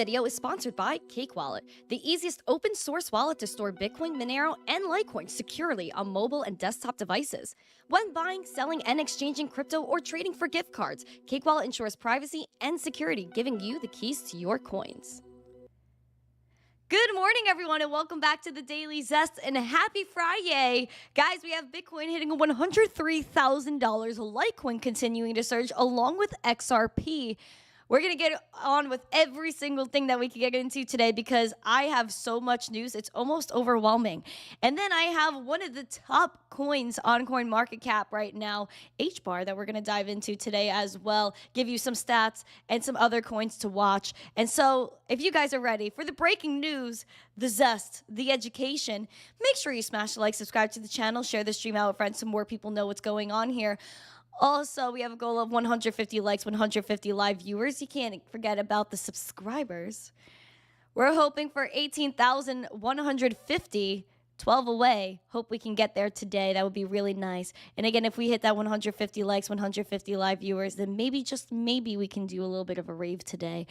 video is sponsored by Cake Wallet, the easiest open source wallet to store Bitcoin, Monero, and Litecoin securely on mobile and desktop devices. When buying, selling, and exchanging crypto or trading for gift cards, Cake Wallet ensures privacy and security, giving you the keys to your coins. Good morning, everyone, and welcome back to the Daily Zest, and happy Friday. Guys, we have Bitcoin hitting $103,000, Litecoin continuing to surge, along with XRP. We're going to get on with every single thing that we can get into today because I have so much news. It's almost overwhelming. And then I have one of the top coins on CoinMarketCap right now, HBAR, that we're going to dive into today as well, give you some stats and some other coins to watch. And so if you guys are ready for the breaking news, the zest, the education, make sure you smash the like, subscribe to the channel, share the stream out with friends so more people know what's going on here. Also, we have a goal of 150 likes, 150 live viewers. You can't forget about the subscribers. We're hoping for 18,150, 12 away. Hope we can get there today. That would be really nice. And again, if we hit that 150 likes, 150 live viewers, then maybe, just maybe, we can do a little bit of a rave today.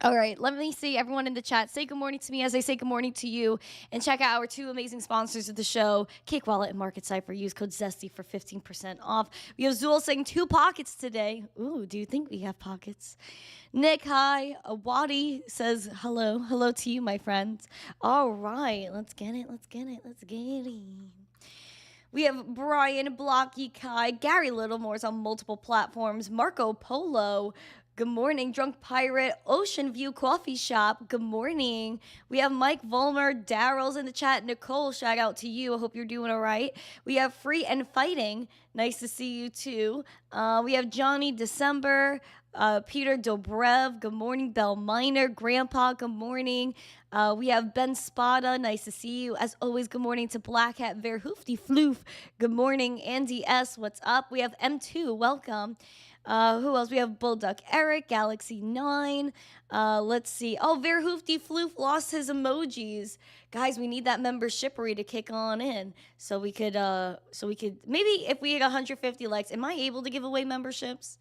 All right, let me see everyone in the chat. Say good morning to me as I say good morning to you. And check out our two amazing sponsors of the show, Cake Wallet and Market Cipher. Use code ZESTY for 15% off. We have Zool saying 2 pockets today. Ooh, do you think we have pockets? Nick, hi. Wadi says hello. Hello to you, my friends. All right, let's get it. Let's get it. Let's get it. We have Brian, Blocky, Kai, Gary Littlemore's on multiple platforms, Marco Polo. Good morning, Drunk Pirate, Ocean View Coffee Shop. Good morning. We have Mike Volmer, Daryl's in the chat. Nicole, shout out to you. I hope you're doing all right. We have Free and Fighting. Nice to see you too. We have Johnny December, Peter Dobrev. Good morning, Bell Miner, Grandpa. Good morning. We have Ben Spada. Nice to see you. As always, good morning to Black Hat Verhoofty Floof. Good morning, Andy S. What's up? We have M2. Welcome. Who else? We have Bullduck Eric, Galaxy 9. Let's see. Oh, Verhoofty Floof lost his emojis. Guys, we need that membershippery to kick on in. So we could maybe if we hit 150 likes, am I able to give away memberships?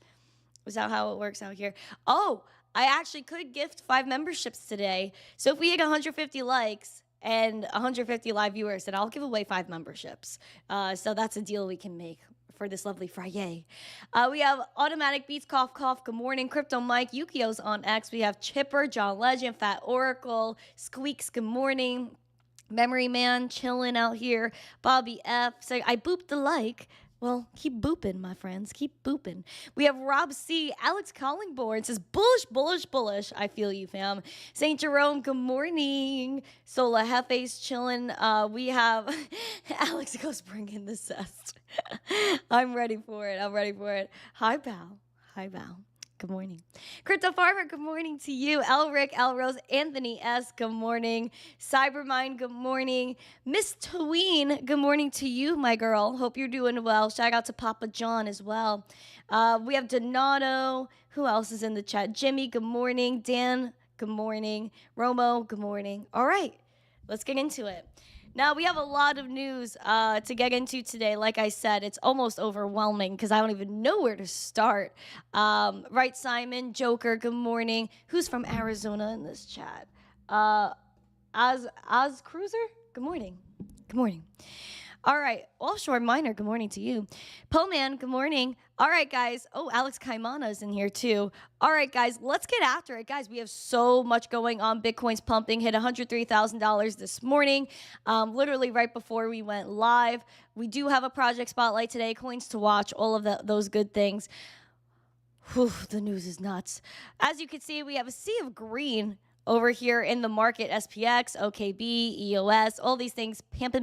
Is that how it works out here? Oh, I actually could gift 5 memberships today. So if we hit 150 likes and 150 live viewers, then I'll give away 5 memberships. So that's a deal we can make for this lovely Friday. We have Automatic Beats, Cough Cough, good morning. Crypto Mike, Yukio's on X. We have Chipper, John Legend, Fat Oracle, Squeaks, good morning. Memory Man, chilling out here. Bobby F, saying, I booped the like. Well, keep booping, my friends. Keep booping. We have Rob C. Alex Collingborn says, bullish, bullish, bullish. I feel you, fam. St. Jerome, good morning. Sola Hefe's chilling. We have Alex goes bring in the zest. I'm ready for it. I'm ready for it. Hi, pal. Hi, pal. Good morning. Crypto Farmer, good morning to you. Elric, Elrose, Anthony S., good morning. Cybermind, good morning. Miss Tween, good morning to you, my girl. Hope you're doing well. Shout out to Papa John as well. We have Donato. Who else is in the chat? Jimmy, good morning. Dan, good morning. Romo, good morning. All right, let's get into it. Now, we have a lot of news to get into today. Like I said, it's almost overwhelming because I don't even know where to start. Right, Simon, Joker, good morning. Who's from Arizona in this chat? Oz Cruiser, good morning. Good morning. All right, Offshore Miner, good morning to you. Poman, good morning. All right, guys. Oh, Alex Kaimana is in here too. All right, guys, let's get after it. Guys, we have so much going on. Bitcoin's pumping, hit $103,000 this morning, literally right before we went live. We do have a project spotlight today, coins to watch, all of those good things. Whew, the news is nuts. As you can see, we have a sea of green over here in the market, SPX, OKB, EOS, all these things, pamp.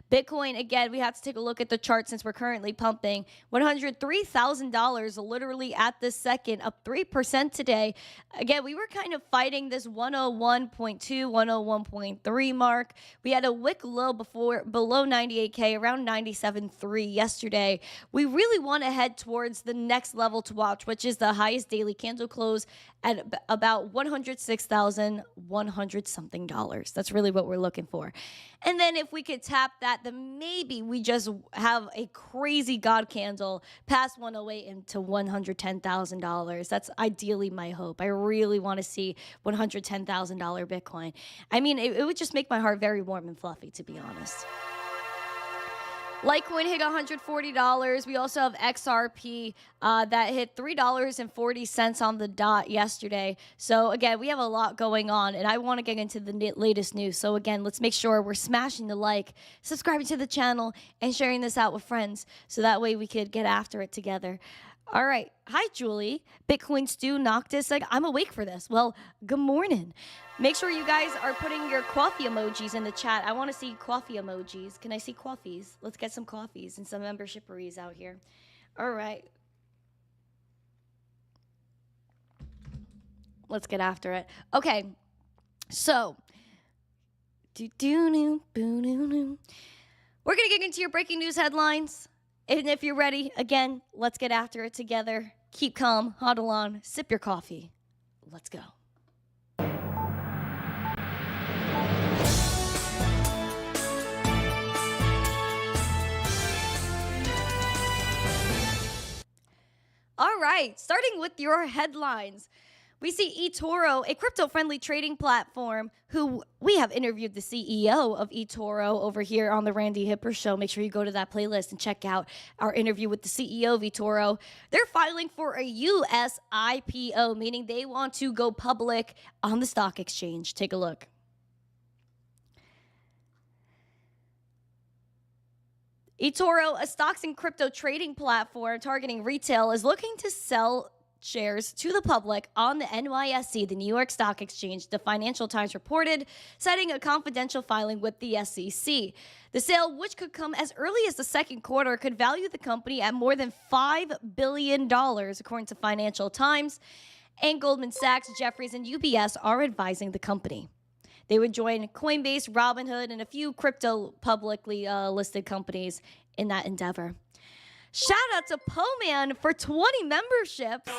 Bitcoin, again, we have to take a look at the chart since we're currently pumping. $103,000 literally at this second, up 3% today. Again, we were kind of fighting this 101.2, 101.3 mark. We had a wick low below 98K, around 97.3 yesterday. We really want to head towards the next level to watch, which is the highest daily candle close at about 106. $46,100 something dollars. That's really what we're looking for. And then if we could tap that, then maybe we just have a crazy God candle past 108 into $110,000. That's ideally my hope. I really want to see $110,000 Bitcoin. I mean, it would just make my heart very warm and fluffy, to be honest. Litecoin hit $140. We also have XRP that hit $3.40 on the dot yesterday. So again, we have a lot going on, and I want to get into the latest news. So again, let's make sure we're smashing the like, subscribing to the channel, and sharing this out with friends, so that way we could get after it together. All right. Hi, Julie. Bitcoin Stew Noctis. Like, I'm awake for this. Well, good morning. Make sure you guys are putting your coffee emojis in the chat. I want to see coffee emojis. Can I see coffees? Let's get some coffees and some membershiperies out here. All right. Let's get after it. Okay. So, we're going to get into your breaking news headlines. And if you're ready, again, let's get after it together. Keep calm, huddle on, sip your coffee. Let's go. All right, starting with your headlines. We see eToro, a crypto-friendly trading platform, who we have interviewed the CEO of eToro over here on the Randi Hipper show. Make sure you go to that playlist and check out our interview with the CEO of eToro. They're filing for a US IPO, meaning they want to go public on the stock exchange. Take a look. eToro, a stocks and crypto trading platform targeting retail, is looking to sell shares to the public on the NYSE, the New York Stock Exchange, the Financial Times reported, citing a confidential filing with the SEC. The sale, which could come as early as the second quarter, could value the company at more than $5 billion, according to Financial Times. And Goldman Sachs, Jefferies, and UBS are advising the company. They would join Coinbase, Robinhood, and a few crypto publicly listed companies in that endeavor. Shout out to Poman for 20 memberships.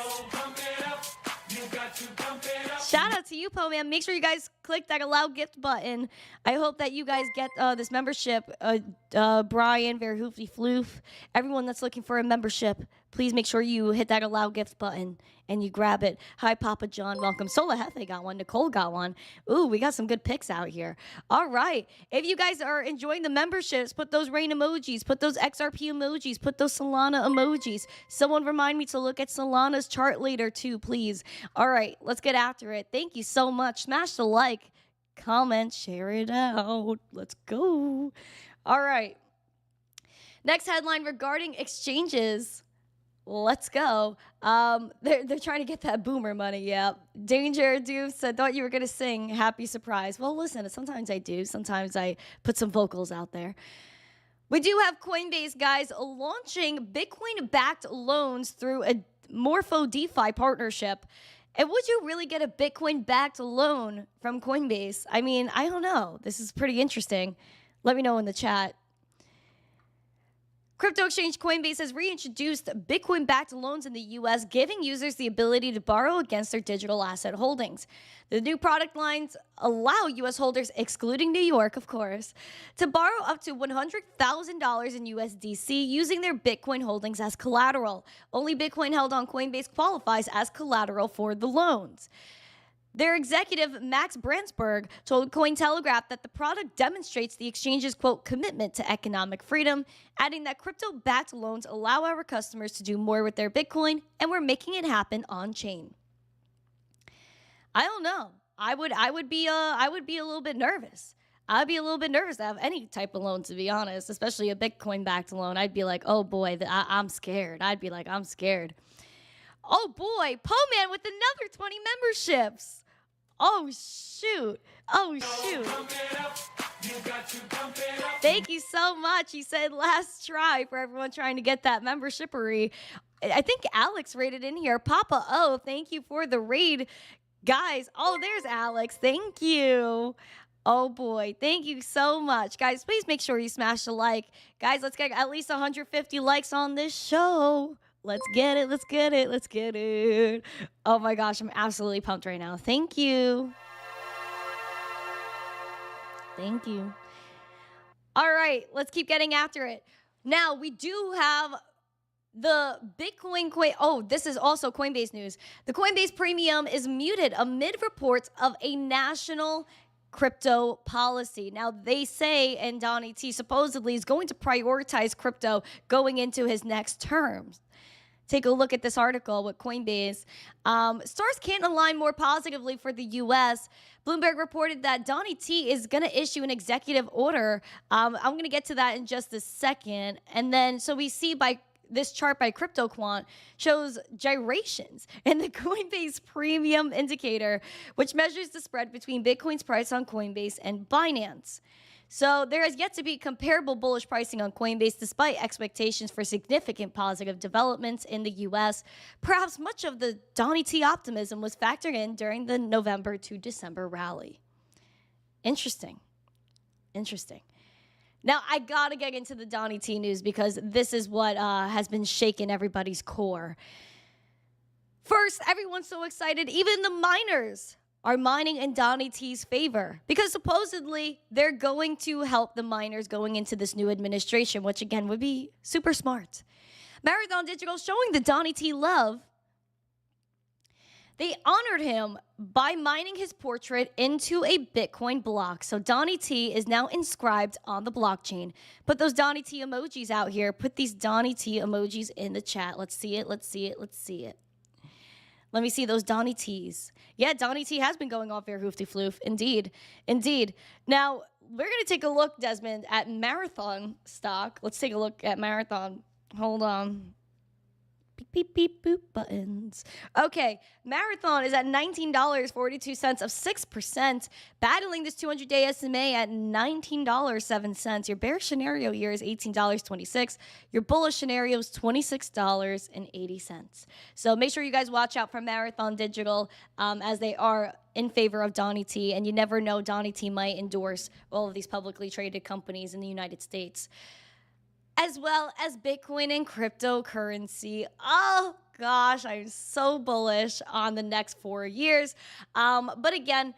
Shout out to you, Poman. Make sure you guys click that allow gift button. I hope that you guys get this membership. Brian, Verhoofy, Floof, everyone that's looking for a membership, please make sure you hit that allow gift button and you grab it. Hi, Papa John. Welcome. Sola Hefe got one. Nicole got one. Ooh, we got some good picks out here. All right. If you guys are enjoying the memberships, put those rain emojis, put those XRP emojis, put those Solana emojis. Someone remind me to look at Solana's chart later too, please. All right, let's get after it. Thank you so much. Smash the like, comment, share it out. Let's go. All right. Next headline regarding exchanges. Let's go. They're trying to get that boomer money. Yeah. Danger Doof said, thought you were going to sing Happy Surprise. Well, listen, sometimes I do. Sometimes I put some vocals out there. We do have Coinbase, guys, launching Bitcoin-backed loans through a Morpho DeFi partnership. And would you really get a Bitcoin-backed loan from Coinbase? I mean, I don't know. This is pretty interesting. Let me know in the chat. Crypto exchange Coinbase has reintroduced Bitcoin-backed loans in the U.S., giving users the ability to borrow against their digital asset holdings. The new product lines allow U.S. holders, excluding New York, of course, to borrow up to $100,000 in USDC using their Bitcoin holdings as collateral. Only Bitcoin held on Coinbase qualifies as collateral for the loans. Their executive, Max Brandsburg, told Cointelegraph that the product demonstrates the exchange's, quote, commitment to economic freedom, adding that crypto-backed loans allow our customers to do more with their Bitcoin, and we're making it happen on-chain. I don't know. I would be a little bit nervous. I'd be a little bit nervous to have any type of loan, to be honest, especially a Bitcoin-backed loan. I'd be like, oh boy, I'm scared. I'd be like, I'm scared. Oh boy, Poman with another 20 memberships. Oh, shoot. Oh, shoot. Thank you so much. He said last try for everyone trying to get that membershipery. I think Alex rated in here. Papa O, thank you for the raid. Guys, oh, there's Alex. Thank you. Oh, boy. Thank you so much. Guys, please make sure you smash the like. Guys, let's get at least 150 likes on this show. Let's get it. Let's get it. Let's get it. Oh my gosh, I'm absolutely pumped right now. Thank you. Thank you. All right, let's keep getting after it. Now, we do have the Bitcoin coin. Oh, this is also Coinbase news. The Coinbase premium is muted amid reports of a national crypto policy. Now, they say, and Donnie T supposedly is going to prioritize crypto going into his next term. Take a look at this article with Coinbase. Stars can't align more positively for the U.S. Bloomberg reported that Donnie T is going to issue an executive order. I'm going to get to that in just a second. And then, so we see by this chart by CryptoQuant shows gyrations in the Coinbase premium indicator, which measures the spread between Bitcoin's price on Coinbase and Binance. So there has yet to be comparable bullish pricing on Coinbase despite expectations for significant positive developments in the U.S. Perhaps much of the Donnie T optimism was factored in during the November to December rally. Interesting. Interesting. Now, I got to get into the Donnie T news because this is what has been shaking everybody's core. First, everyone's so excited. Even the miners are mining in Donnie T's favor because supposedly they're going to help the miners going into this new administration, which again would be super smart. Marathon Digital showing the Donnie T love. They honored him by mining his portrait into a Bitcoin block. So Donnie T is now inscribed on the blockchain. Put those Donnie T emojis out here. Put these Donnie T emojis in the chat. Let's see it. Let's see it. Let's see it. Let me see those Donnie T's. Yeah, Donnie T has been going off air hoofty floof. Indeed. Indeed. Now, we're going to take a look, Desmond, at Marathon stock. Let's take a look at Marathon. Hold on. Beep, beep, beep, boop buttons. Okay, Marathon is at $19.42 of 6%, battling this 200-day SMA at $19.07. Your bear scenario here is $18.26. Your bullish scenario is $26.80. So make sure you guys watch out for Marathon Digital as they are in favor of Donnie T. And you never know, Donnie T might endorse all of these publicly traded companies in the United States, as well as Bitcoin and cryptocurrency. Oh gosh, I'm so bullish on the next 4 years. But again,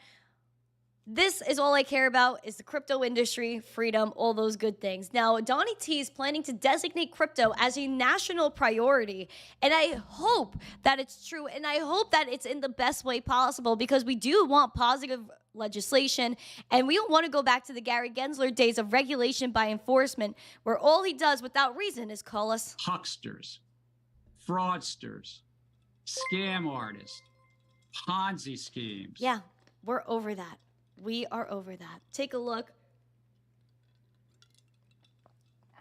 this is all I care about is the crypto industry, freedom, all those good things. Now, Donnie T is planning to designate crypto as a national priority. And I hope that it's true. And I hope that it's in the best way possible because we do want positive legislation, and we don't want to go back to the Gary Gensler days of regulation by enforcement, where all he does without reason is call us hucksters, fraudsters, scam artists, Ponzi schemes. Yeah, we're over that. We are over that. Take a look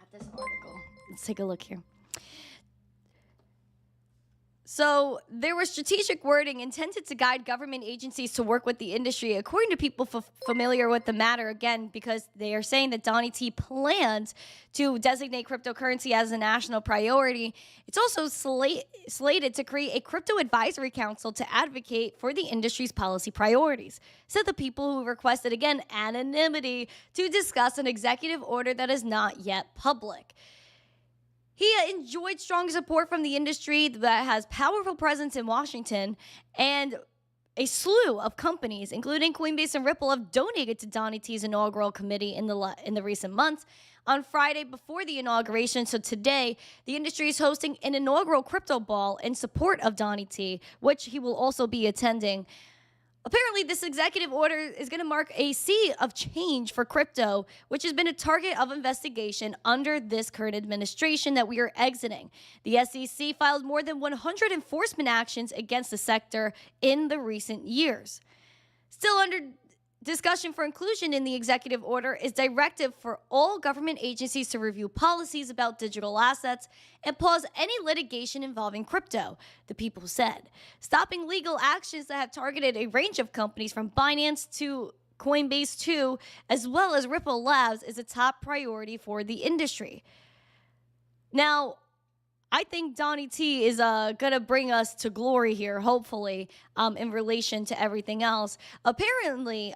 at this article. Let's take a look here. So there was strategic wording intended to guide government agencies to work with the industry, according to people familiar with the matter, again, because they are saying that Donnie T plans to designate cryptocurrency as a national priority. It's also slated to create a crypto advisory council to advocate for the industry's policy priorities, said the people who requested, again, anonymity to discuss an executive order that is not yet public. He enjoyed strong support from the industry that has powerful presence in Washington, and a slew of companies, including Coinbase and Ripple, have donated to Donnie T's inaugural committee in the recent months. On Friday before the inauguration, so today, the industry is hosting an inaugural crypto ball in support of Donnie T, which he will also be attending. Apparently, this executive order is going to mark a sea of change for crypto, which has been a target of investigation under this current administration that we are exiting. The SEC filed more than 100 enforcement actions against the sector in the recent years. Still under discussion for inclusion in the executive order is directive for all government agencies to review policies about digital assets and pause any litigation involving crypto, the people said. Stopping legal actions that have targeted a range of companies from Binance to Coinbase too, as well as Ripple Labs, is a top priority for the industry. Now, I think Donnie T is going to bring us to glory here, hopefully, in relation to everything else. Apparently,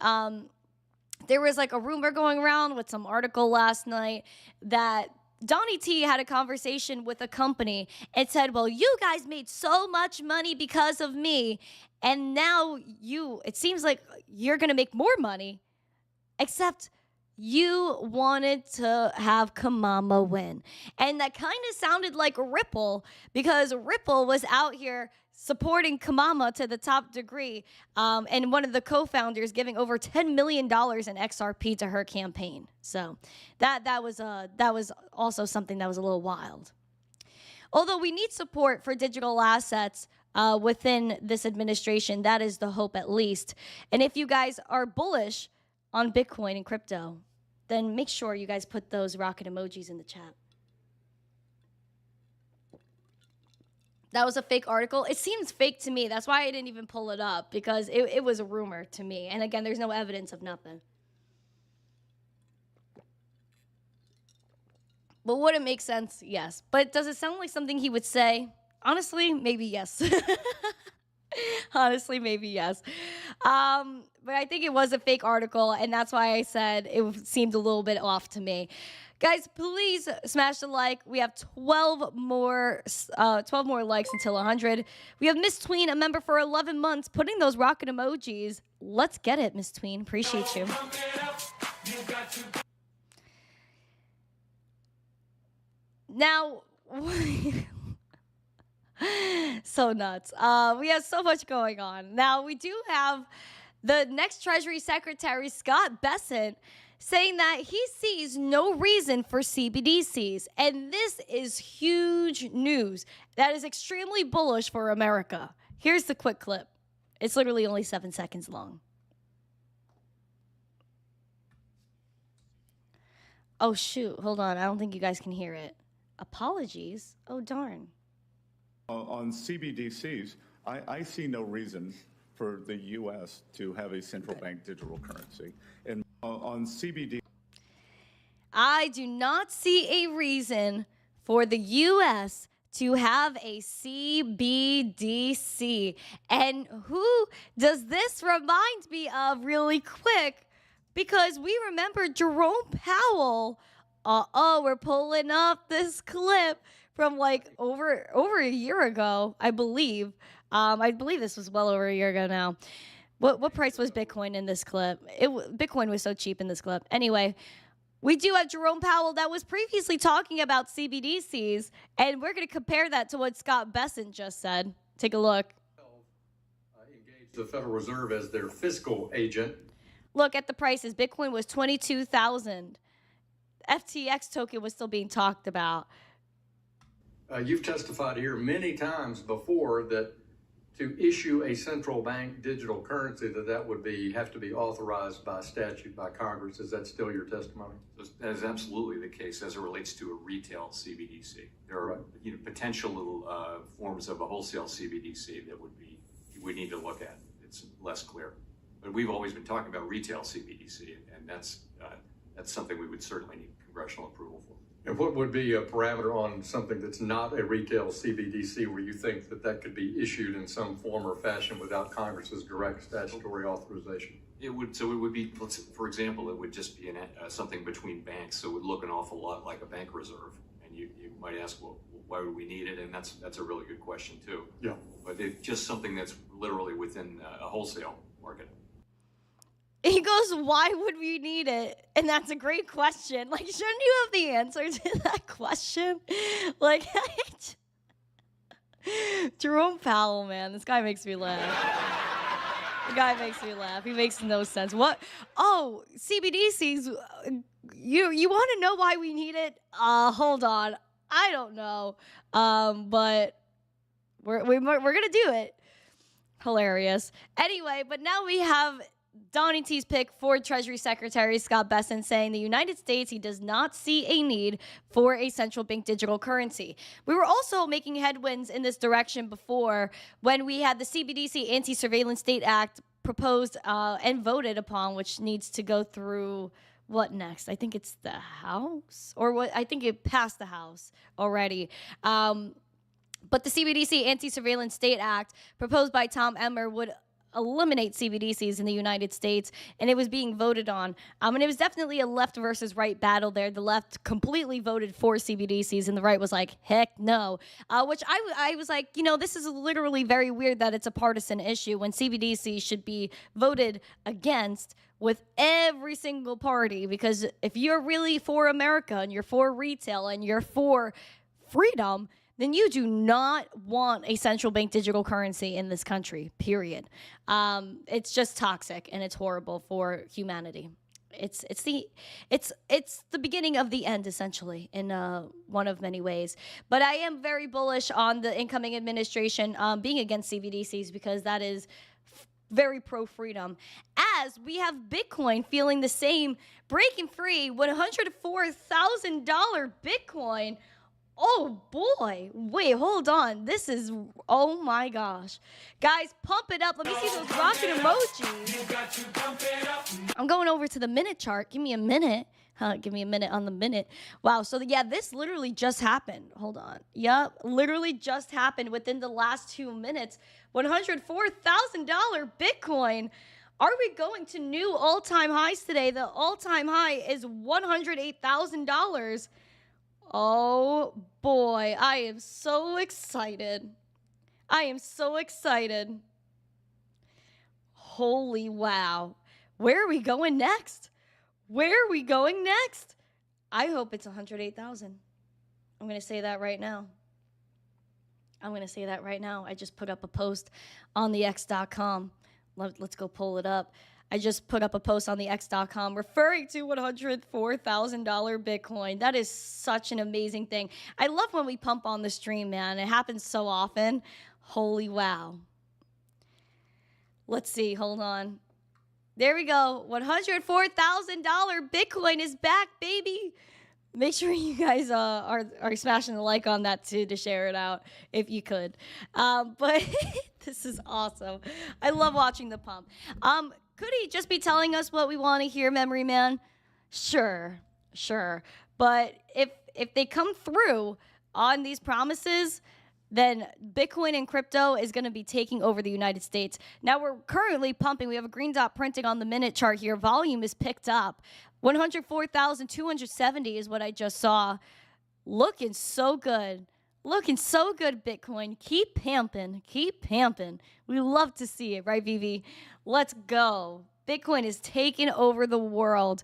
there was like a rumor going around with some article last night that Donnie T had a conversation with a company and said, well, you guys made so much money because of me, and now it seems like you're going to make more money, except you wanted to have Kamama win. And that kind of sounded like Ripple, because Ripple was out here supporting Kamama to the top degree, and one of the co-founders giving over $10 million in XRP to her campaign. So that was also something that was a little wild. Although we need support for digital assets within this administration, that is the hope at least. And if you guys are bullish on Bitcoin and crypto, then make sure you guys put those rocket emojis in the chat. That was a fake article. It seems fake to me. That's why I didn't even pull it up, because it was a rumor to me. And again, there's no evidence of nothing. But would it make sense? Yes. But does it sound like something he would say? Honestly, maybe yes. Honestly, maybe yes. But I think it was a fake article, and that's why I said it seemed a little bit off to me. Guys, please smash the like. We have 12 more likes until 100. We have Miss Tween, a member for 11 months, putting those rocket emojis. Let's get it, Miss Tween. Appreciate you. Now, so nuts. We have so much going on. Now, we do have the next Treasury Secretary, Scott Bessent, saying that he sees no reason for CBDCs. And this is huge news. That is extremely bullish for America. Here's the quick clip. It's literally only 7 seconds long. Oh, shoot. Hold on. I don't think you guys can hear it. Apologies. Oh, darn. On CBDCs, I see no reason for the U.S. to have a central bank digital currency. And on CBD, I do not see a reason for the U.S. to have a CBDC. And who does this remind me of really quick? Because we remember Jerome Powell. We're pulling up this clip from like over a year ago, I believe. I believe this was well over a year ago now. What price was Bitcoin in this clip? Bitcoin was so cheap in this clip. Anyway, we do have Jerome Powell that was previously talking about CBDCs, and we're going to compare that to what Scott Bessent just said. Take a look. Engage the Federal Reserve as their fiscal agent. Look at the prices. Bitcoin was $22,000. FTX token was still being talked about. You've testified here many times before that to issue a central bank digital currency, that would have to be authorized by statute by Congress. Is that still your testimony? That is absolutely the case as it relates to a retail CBDC. There are potential forms of a wholesale CBDC that we need to look at. It's less clear. But we've always been talking about retail CBDC, and that's something we would certainly need congressional approval for. And what would be a parameter on something that's not a retail CBDC where you think that could be issued in some form or fashion without Congress's direct statutory authorization? It would be, for example, it would just be something between banks, so it would look an awful lot like a bank reserve. And you might ask, well, why would we need it? And that's a really good question too. Yeah. But it's just something that's literally within a wholesale market. He goes, why would we need it? And that's a great question. Like, shouldn't you have the answer to that question? Like, Jerome Powell, man, this guy makes me laugh. The guy makes me laugh. He makes no sense. What? Oh, CBDCs, you want to know why we need it? Hold on. I don't know. But we're going to do it. Hilarious. Anyway, but now we have Donnie T's pick for Treasury Secretary Scott Bessent, saying the United States, he does not see a need for a central bank digital currency. We were also making headwinds in this direction before when we had the CBDC Anti-Surveillance State Act proposed and voted upon, which needs to go through what next? I think it's the House, or what? I think it passed the House already. But the CBDC Anti-Surveillance State Act proposed by Tom Emmer would eliminate CBDCs in the United States, and it was being voted on. And it was definitely a left versus right battle there. The left completely voted for CBDCs, and the right was like, heck no. Which I was like, this is literally very weird that it's a partisan issue when CBDCs should be voted against with every single party, because if you're really for America and you're for retail and you're for freedom, then you do not want a central bank digital currency in this country, period. It's just toxic and it's horrible for humanity. It's the beginning of the end, essentially, in one of many ways. But I am very bullish on the incoming administration being against CBDCs, because that is very pro-freedom. As we have Bitcoin feeling the same, breaking free, $104,000 Bitcoin. Oh boy, wait, hold on. This is, oh my gosh. Guys, pump it up. Let me see those rocket emojis. I'm going over to the minute chart. Give me a minute. Give me a minute on the minute. Wow, so yeah, this literally just happened. Hold on. Yep, literally just happened within the last 2 minutes. $104,000 Bitcoin. Are we going to new all-time highs today? The all-time high is $108,000. Oh boy, I am so excited. I am so excited. Holy wow. Where are we going next? Where are we going next? I hope it's 108,000. I'm going to say that right now. I just put up a post on the X.com. Let's go pull it up. I just put up a post on the X.com referring to $104,000 Bitcoin. That is such an amazing thing. I love when we pump on the stream, man. It happens so often. Holy wow. Let's see. Hold on. There we go. $104,000 Bitcoin is back, baby. Make sure you guys are smashing the like on that too, to share it out if you could. But this is awesome. I love watching the pump. Could he just be telling us what we want to hear, Memory Man? Sure. But if they come through on these promises, then Bitcoin and crypto is going to be taking over the United States. Now we're currently pumping. We have a green dot printing on the minute chart here. Volume is picked up. 104,270 is what I just saw. Looking so good. Bitcoin. Keep pamping. We love to see it, right, Vivi? Let's go. Bitcoin is taking over the world.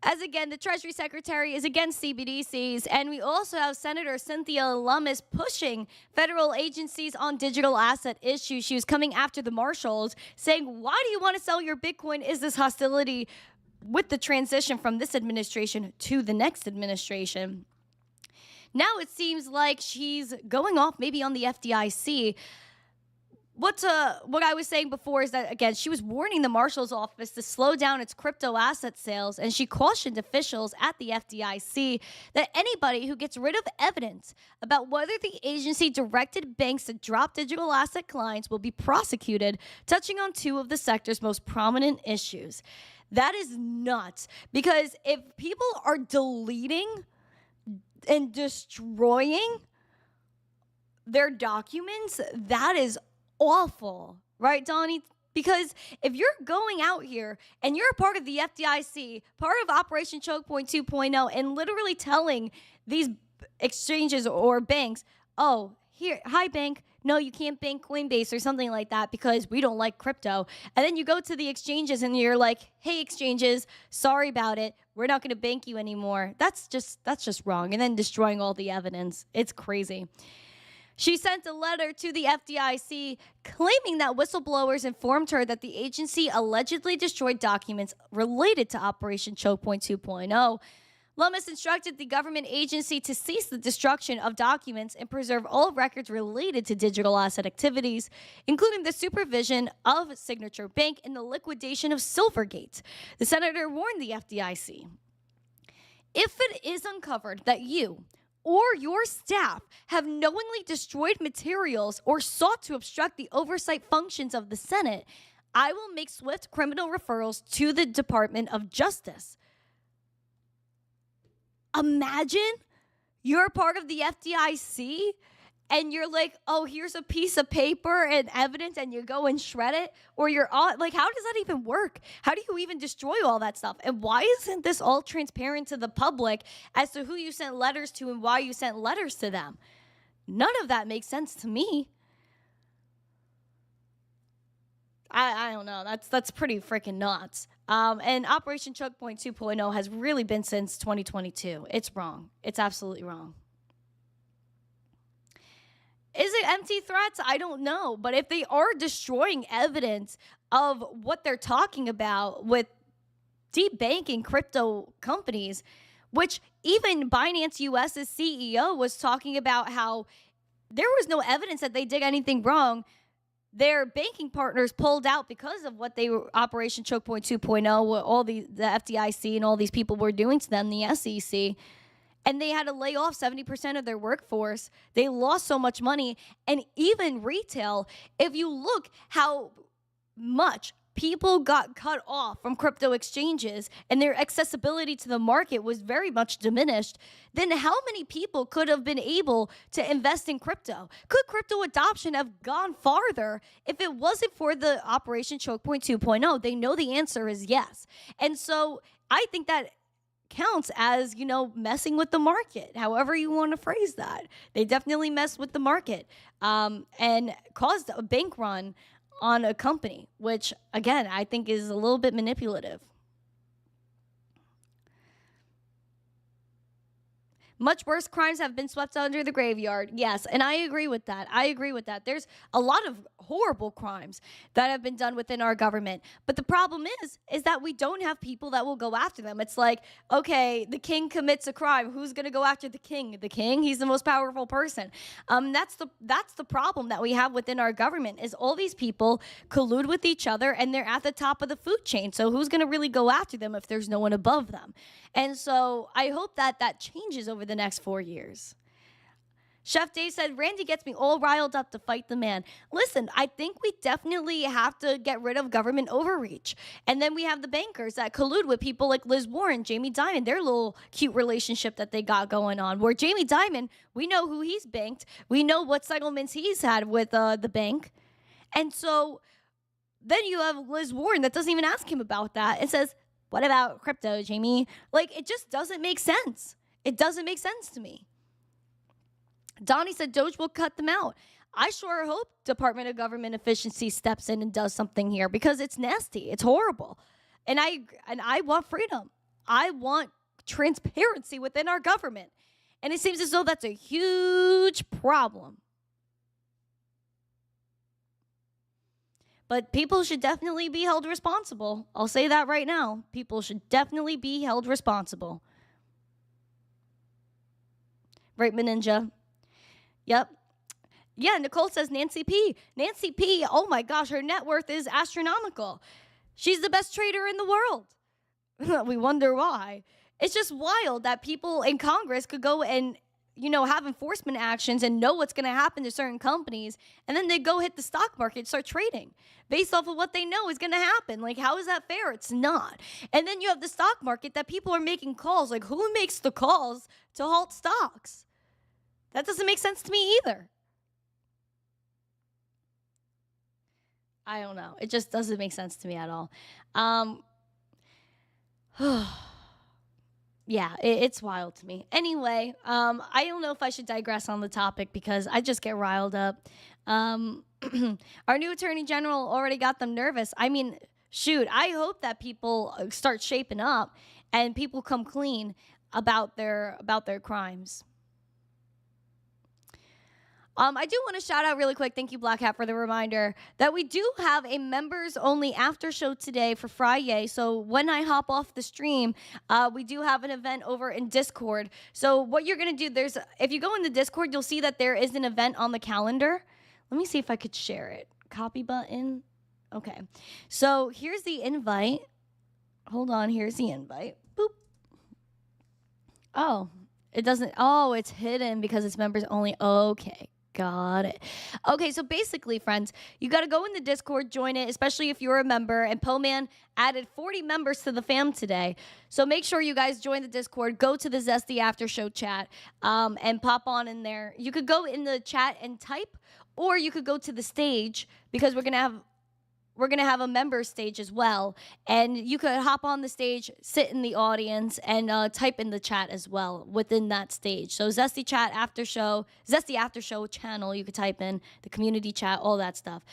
As again, the Treasury Secretary is against CBDCs, and we also have Senator Cynthia Lummis pushing federal agencies on digital asset issues. She was coming after the marshals, saying, why do you want to sell your Bitcoin? Is this hostility with the transition from this administration to the next administration? Now it seems like she's going off maybe on the FDIC. What I was saying before is that, again, she was warning the Marshal's office to slow down its crypto asset sales, and she cautioned officials at the FDIC that anybody who gets rid of evidence about whether the agency directed banks to drop digital asset clients will be prosecuted, touching on two of the sector's most prominent issues. That is nuts, because if people are deleting and destroying their documents, that is awful, right, Donnie? Because if you're going out here and you're a part of the FDIC, part of Operation Choke Point 2.0, and literally telling these exchanges or banks, oh, here, hi, bank, no, you can't bank Coinbase or something like that because we don't like crypto. And then you go to the exchanges and you're like, hey, exchanges, sorry about it. We're not going to bank you anymore. That's just wrong. And then destroying all the evidence. It's crazy. She sent a letter to the FDIC claiming that whistleblowers informed her that the agency allegedly destroyed documents related to Operation Choke Point 2.0. Lummis instructed the government agency to cease the destruction of documents and preserve all records related to digital asset activities, including the supervision of Signature Bank and the liquidation of Silvergate. The senator warned the FDIC, if it is uncovered that you or your staff have knowingly destroyed materials or sought to obstruct the oversight functions of the Senate, I will make swift criminal referrals to the Department of Justice. Imagine you're a part of the FDIC and you're like, oh, here's a piece of paper and evidence, and you go and shred it, or you're on, like, how does that even work? How do you even destroy all that stuff? And why isn't this all transparent to the public as to who you sent letters to and why you sent letters to them? None of that makes sense to me. I don't know. That's pretty freaking nuts. And Operation Choke Point 2.0 has really been since 2022. It's wrong. It's absolutely wrong. Is it empty threats? I don't know. But if they are destroying evidence of what they're talking about with debanking crypto companies, which even Binance US's CEO was talking about how there was no evidence that they did anything wrong. Their banking partners pulled out because of what they were, Operation Choke Point 2.0, what all the FDIC and all these people were doing to them, the SEC. And they had to lay off 70% of their workforce. They lost so much money. And even retail, if you look how much people got cut off from crypto exchanges and their accessibility to the market was very much diminished, then how many people could have been able to invest in crypto? Could crypto adoption have gone farther if it wasn't for the Operation Choke Point 2.0? They know the answer is yes. And so I think that counts as, you know, messing with the market, however you want to phrase that. They definitely messed with the market and caused a bank run on a company, which, again, I think is a little bit manipulative. Much worse crimes have been swept under the graveyard. Yes, and I agree with that. There's a lot of horrible crimes that have been done within our government. But the problem is that we don't have people that will go after them. It's like, okay, the king commits a crime. Who's going to go after the king? The king? He's the most powerful person. That's the problem that we have within our government is all these people collude with each other and they're at the top of the food chain. So who's going to really go after them if there's no one above them? And so I hope that that changes over the next 4 years. Chef Dave said, Randy gets me all riled up to fight the man. Listen, I think we definitely have to get rid of government overreach. And then we have the bankers that collude with people like Liz Warren, Jamie Dimon, their little cute relationship that they got going on. Where Jamie Dimon, we know who he's banked. We know what settlements he's had with the bank. And so then you have Liz Warren that doesn't even ask him about that and says, what about crypto, Jamie? Like, it just doesn't make sense. It doesn't make sense to me. Donnie said Doge will cut them out. I sure hope Department of Government Efficiency steps in and does something here because it's nasty. It's horrible. And I want freedom. I want transparency within our government. And it seems as though that's a huge problem. But people should definitely be held responsible. I'll say that right now. People should definitely be held responsible. Right, Meninja? Yep. Yeah, Nicole says Nancy P. Nancy P, oh my gosh, her net worth is astronomical. She's the best trader in the world. We wonder why. It's just wild that people in Congress could go and, you know, have enforcement actions and know what's going to happen to certain companies, and then they go hit the stock market, start trading based off of what they know is going to happen. Like, how is that fair? It's not. And then you have the stock market that people are making calls. Like, who makes the calls to halt stocks? That doesn't make sense to me either. I don't know. It just doesn't make sense to me at all. Yeah, it's wild to me. Anyway, I don't know if I should digress on the topic because I just get riled up. Our new Attorney General already got them nervous. I mean, shoot, I hope that people start shaping up and people come clean about their crimes. I do want to shout out really quick, thank you Black Hat for the reminder, that we do have a members only after show today for Friday. So when I hop off the stream, we do have an event over in Discord. So what you're going to do, if you go in the Discord, you'll see that there is an event on the calendar. Let me see if I could share it. Copy button. Okay. So here's the invite. Hold on, here's the invite. Boop. Oh, it doesn't, oh, it's hidden because it's members only. Okay. Got it. Okay, so basically, friends, you got to go in the Discord, join it, especially if you're a member. And Po-Man added 40 members to the fam today. So make sure you guys join the Discord. Go to the Zesty After Show chat and pop on in there. You could go in the chat and type, or you could go to the stage because we're going to have a member stage as well. And you could hop on the stage, sit in the audience, and type in the chat as well within that stage. So Zesty Chat After Show, Zesty After Show channel, you could type in the community chat, all that stuff.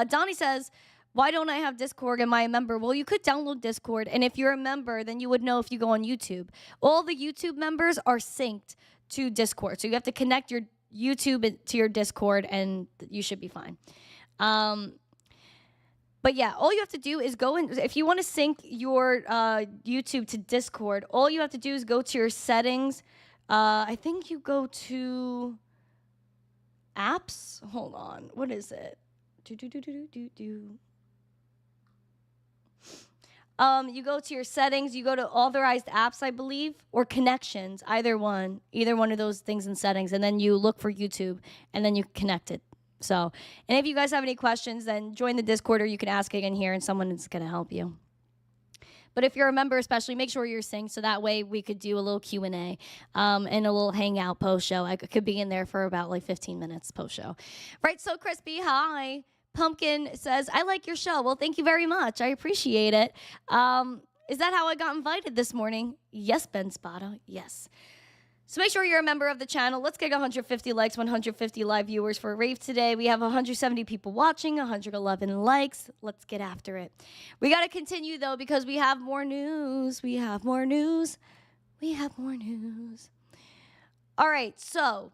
Donnie says, why don't I have Discord? Am I a member? Well, you could download Discord. And if you're a member, then you would know if you go on YouTube. All the YouTube members are synced to Discord. So you have to connect your YouTube to your Discord, and you should be fine. But yeah, all you have to do is go in. If you want to sync your YouTube to Discord, all you have to do is go to your settings. I think you go to apps. Hold on. What is it? You go to your settings. You go to authorized apps, I believe, or connections. Either one of those things in settings. And then you look for YouTube, and then you connect it. So, and if you guys have any questions, then join the Discord, or you can ask again here, and someone is going to help you. But if you're a member especially, make sure you're synced, so that way we could do a little Q&A and a little hangout post-show. I could be in there for about like 15 minutes post-show. Right, so Crispy, hi. Pumpkin says, I like your show. Well, thank you very much. I appreciate it. Is that how I got invited this morning? Yes, Ben Spada, yes. So make sure you're a member of the channel. Let's get 150 likes, 150 live viewers for a rave today. We have 170 people watching, 111 likes. Let's get after it. We got to continue, though, because we have more news. We have more news. We have more news. All right, so.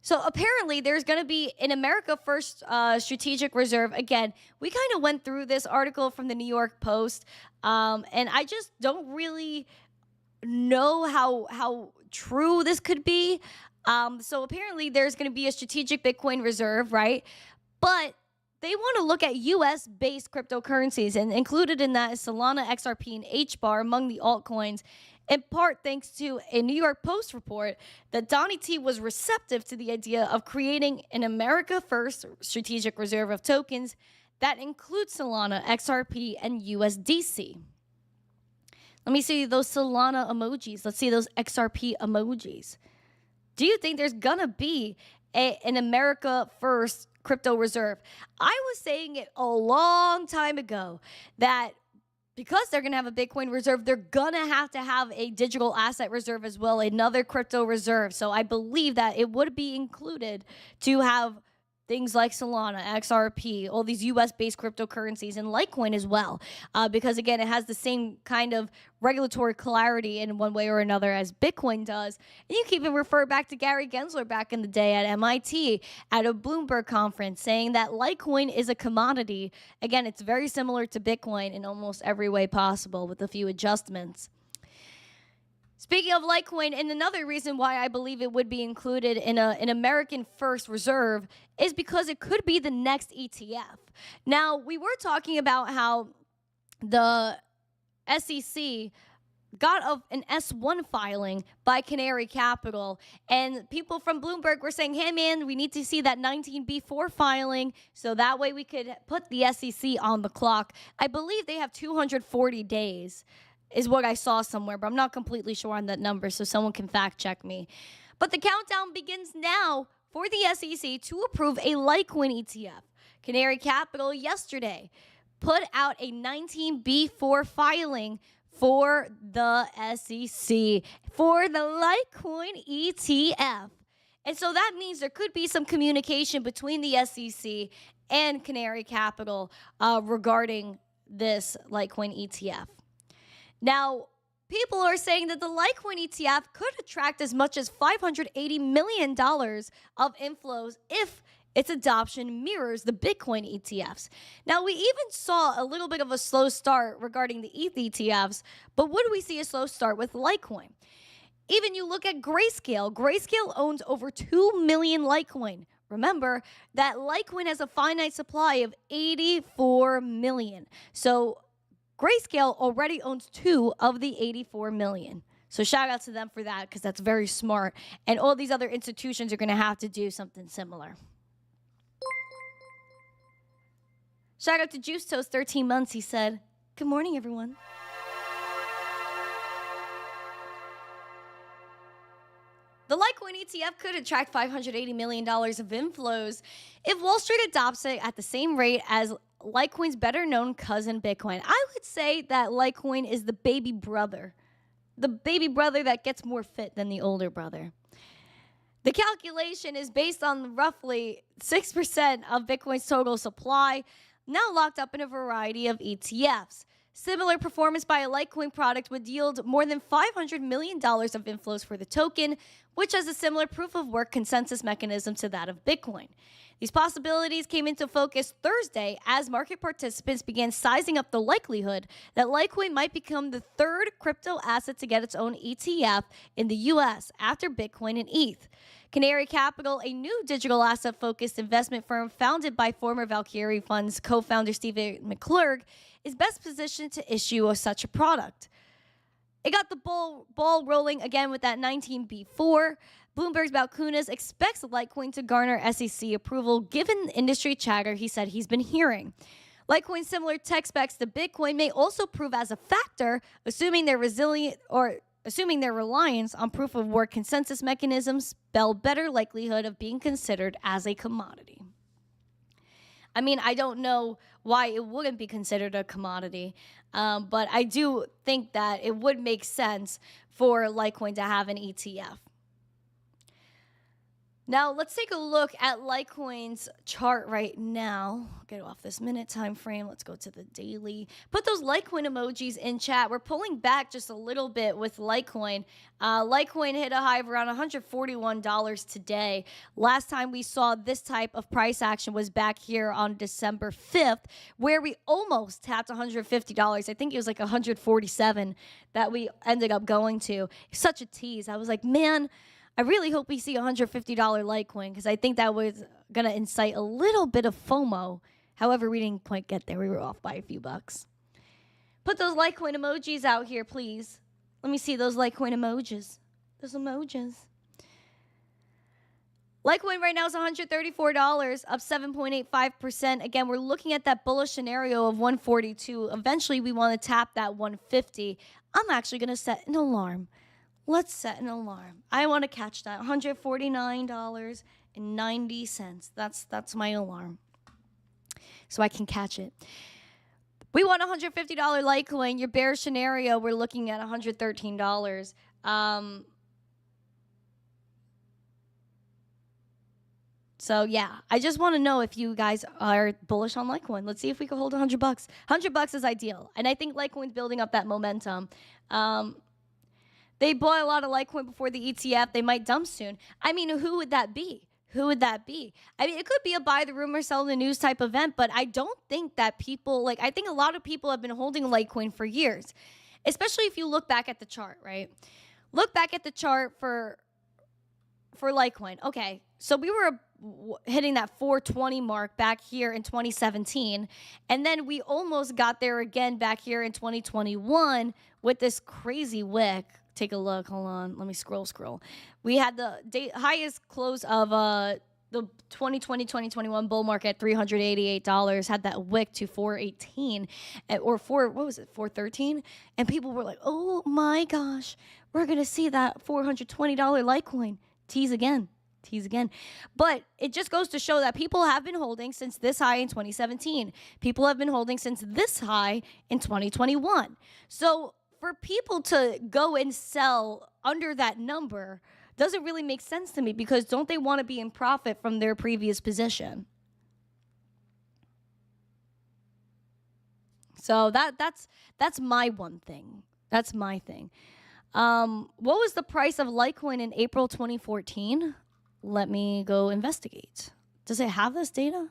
So apparently there's going to be an America First strategic reserve. Again, we kind of went through this article from the New York Post, and I just don't really know how true this could be. So apparently there's going to be a strategic Bitcoin reserve, right? But they want to look at US-based cryptocurrencies, and included in that is Solana, XRP, and HBAR among the altcoins, in part thanks to a New York Post report that Donnie T was receptive to the idea of creating an America First strategic reserve of tokens that includes Solana, XRP, and USDC. Let me see those Solana emojis. Let's see those XRP emojis. Do you think there's going to be an America First crypto reserve? I was saying it a long time ago that because they're going to have a Bitcoin reserve, they're going to have a digital asset reserve as well, another crypto reserve. So I believe that it would be included to have things like Solana, XRP, all these US-based cryptocurrencies, and Litecoin as well. Because, again, it has the same kind of regulatory clarity in one way or another as Bitcoin does. And you can even refer back to Gary Gensler back in the day at MIT at a Bloomberg conference saying that Litecoin is a commodity. Again, it's very similar to Bitcoin in almost every way possible with a few adjustments. Speaking of Litecoin, and another reason why I believe it would be included in an American First reserve is because it could be the next ETF. Now, we were talking about how the SEC got an S1 filing by Canary Capital, and people from Bloomberg were saying, hey, man, we need to see that 19B4 filing so that way we could put the SEC on the clock. I believe they have 240 days. Is what I saw somewhere, but I'm not completely sure on that number, so someone can fact check me. But the countdown begins now for the SEC to approve a Litecoin ETF. Canary Capital yesterday put out a 19B4 filing for the SEC for the Litecoin ETF. And so that means there could be some communication between the SEC and Canary Capital regarding this Litecoin ETF. Now, people are saying that the Litecoin ETF could attract as much as $580 million of inflows if its adoption mirrors the Bitcoin ETFs. Now, we even saw a little bit of a slow start regarding the ETH ETFs, but would we see a slow start with Litecoin? Even you look at Grayscale. Grayscale owns over 2 million Litecoin. Remember that Litecoin has a finite supply of 84 million. So Grayscale already owns 2 of the 84 million. So shout out to them for that, because that's very smart. And all these other institutions are going to have to do something similar. Shout out to Juice Toast, 13 months. He said, good morning, everyone. The Litecoin ETF could attract $580 million of inflows if Wall Street adopts it at the same rate as Litecoin's better-known cousin Bitcoin. I would say that Litecoin is the baby brother that gets more fit than the older brother. The calculation is based on roughly 6% of Bitcoin's total supply, now locked up in a variety of ETFs. Similar performance by a Litecoin product would yield more than $500 million of inflows for the token, which has a similar proof-of-work consensus mechanism to that of Bitcoin. These possibilities came into focus Thursday as market participants began sizing up the likelihood that Litecoin might become the third crypto asset to get its own ETF in the U.S. after Bitcoin and ETH. Canary Capital, a new digital asset-focused investment firm founded by former Valkyrie Funds co-founder Stephen McClurg, is best positioned to issue such a product. It got the ball rolling again with that 19B4. Bloomberg's Balkunas expects Litecoin to garner SEC approval given industry chatter he said he's been hearing. Litecoin's similar tech specs to Bitcoin may also prove as a factor, assuming their reliance on proof-of-work consensus mechanisms spell better likelihood of being considered as a commodity. I mean, I don't know why it wouldn't be considered a commodity, but I do think that it would make sense for Litecoin to have an ETF. Now, let's take a look at Litecoin's chart right now. Get off this minute time frame. Let's go to the daily. Put those Litecoin emojis in chat. We're pulling back just a little bit with Litecoin. Litecoin hit a high of around $141 today. Last time we saw this type of price action was back here on December 5th, where we almost tapped $150. I think it was like $147 that we ended up going to. Such a tease. I was like, man, I really hope we see $150 Litecoin, because I think that was going to incite a little bit of FOMO. However, we didn't quite get there. We were off by a few bucks. Put those Litecoin emojis out here, please. Let me see those Litecoin emojis. Those emojis. Litecoin right now is $134, up 7.85%. Again, we're looking at that bullish scenario of 142. Eventually, we want to tap that 150. I'm actually going to set an alarm. Let's set an alarm. I want to catch that $149.90. That's my alarm. So I can catch it. We want $150 Litecoin. Your bearish scenario, we're looking at $113. So yeah, I just want to know if you guys are bullish on Litecoin. Let's see if we can hold $100. $100 is ideal, and I think Litecoin's building up that momentum. They bought a lot of Litecoin before the ETF. They might dump soon. I mean, who would that be? Who would that be? I mean, it could be a buy the rumor, sell the news type event, but I don't think that people, I think a lot of people have been holding Litecoin for years, especially if you look back at the chart, right? Look back at the chart for Litecoin. Okay, so we were hitting that 420 mark back here in 2017, and then we almost got there again back here in 2021 with this crazy wick. Take a look. Hold on. Let me scroll. We had the highest close of the 2020-2021 bull market, $388. Had that wick to 418 or 413, and people were like, "Oh my gosh, we're gonna see that $420 Litecoin tease again." But it just goes to show that people have been holding since this high in 2017. People have been holding since this high in 2021. So for people to go and sell under that number doesn't really make sense to me, because don't they want to be in profit from their previous position? So that's my one thing. That's my thing. What was the price of Litecoin in April 2014? Let me go investigate. Does it have this data?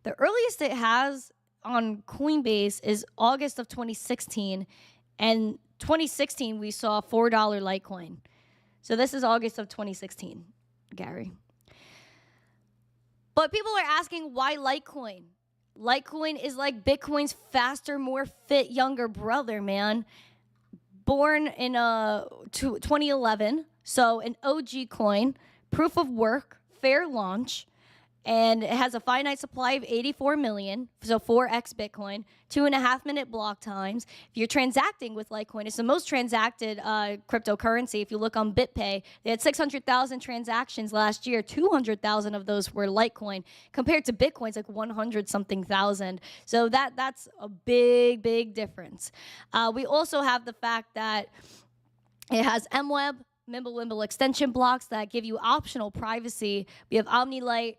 The earliest it has on Coinbase is August of 2016, and 2016 we saw $4 Litecoin. So this is August of 2016, Gary. But people are asking, why Litecoin? Litecoin is like Bitcoin's faster, more fit, younger brother, man. born in 2011, so an OG coin, proof of work, fair launch, and it has a finite supply of 84 million, so 4x Bitcoin, 2.5-minute block times. If you're transacting with Litecoin, it's the most transacted cryptocurrency. If you look on BitPay, they had 600,000 transactions last year. 200,000 of those were Litecoin, compared to Bitcoin's like 100-something thousand. So that's a big, big difference. We also have the fact that it has MWeb, Mimble extension blocks that give you optional privacy. We have OmniLite.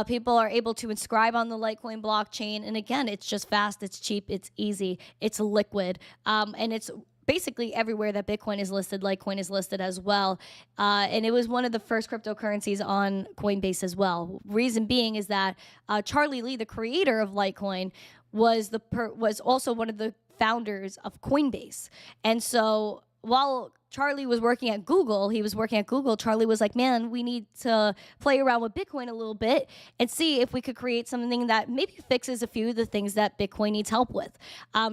People are able to inscribe on the Litecoin blockchain. And again, it's just fast, it's cheap, it's easy, it's liquid. And it's basically everywhere that Bitcoin is listed, Litecoin is listed as well. And it was one of the first cryptocurrencies on Coinbase as well. Reason being is that Charlie Lee, the creator of Litecoin, was also one of the founders of Coinbase. And so while Charlie was working at Google, Charlie was like, man, we need to play around with Bitcoin a little bit and see if we could create something that maybe fixes a few of the things that Bitcoin needs help with.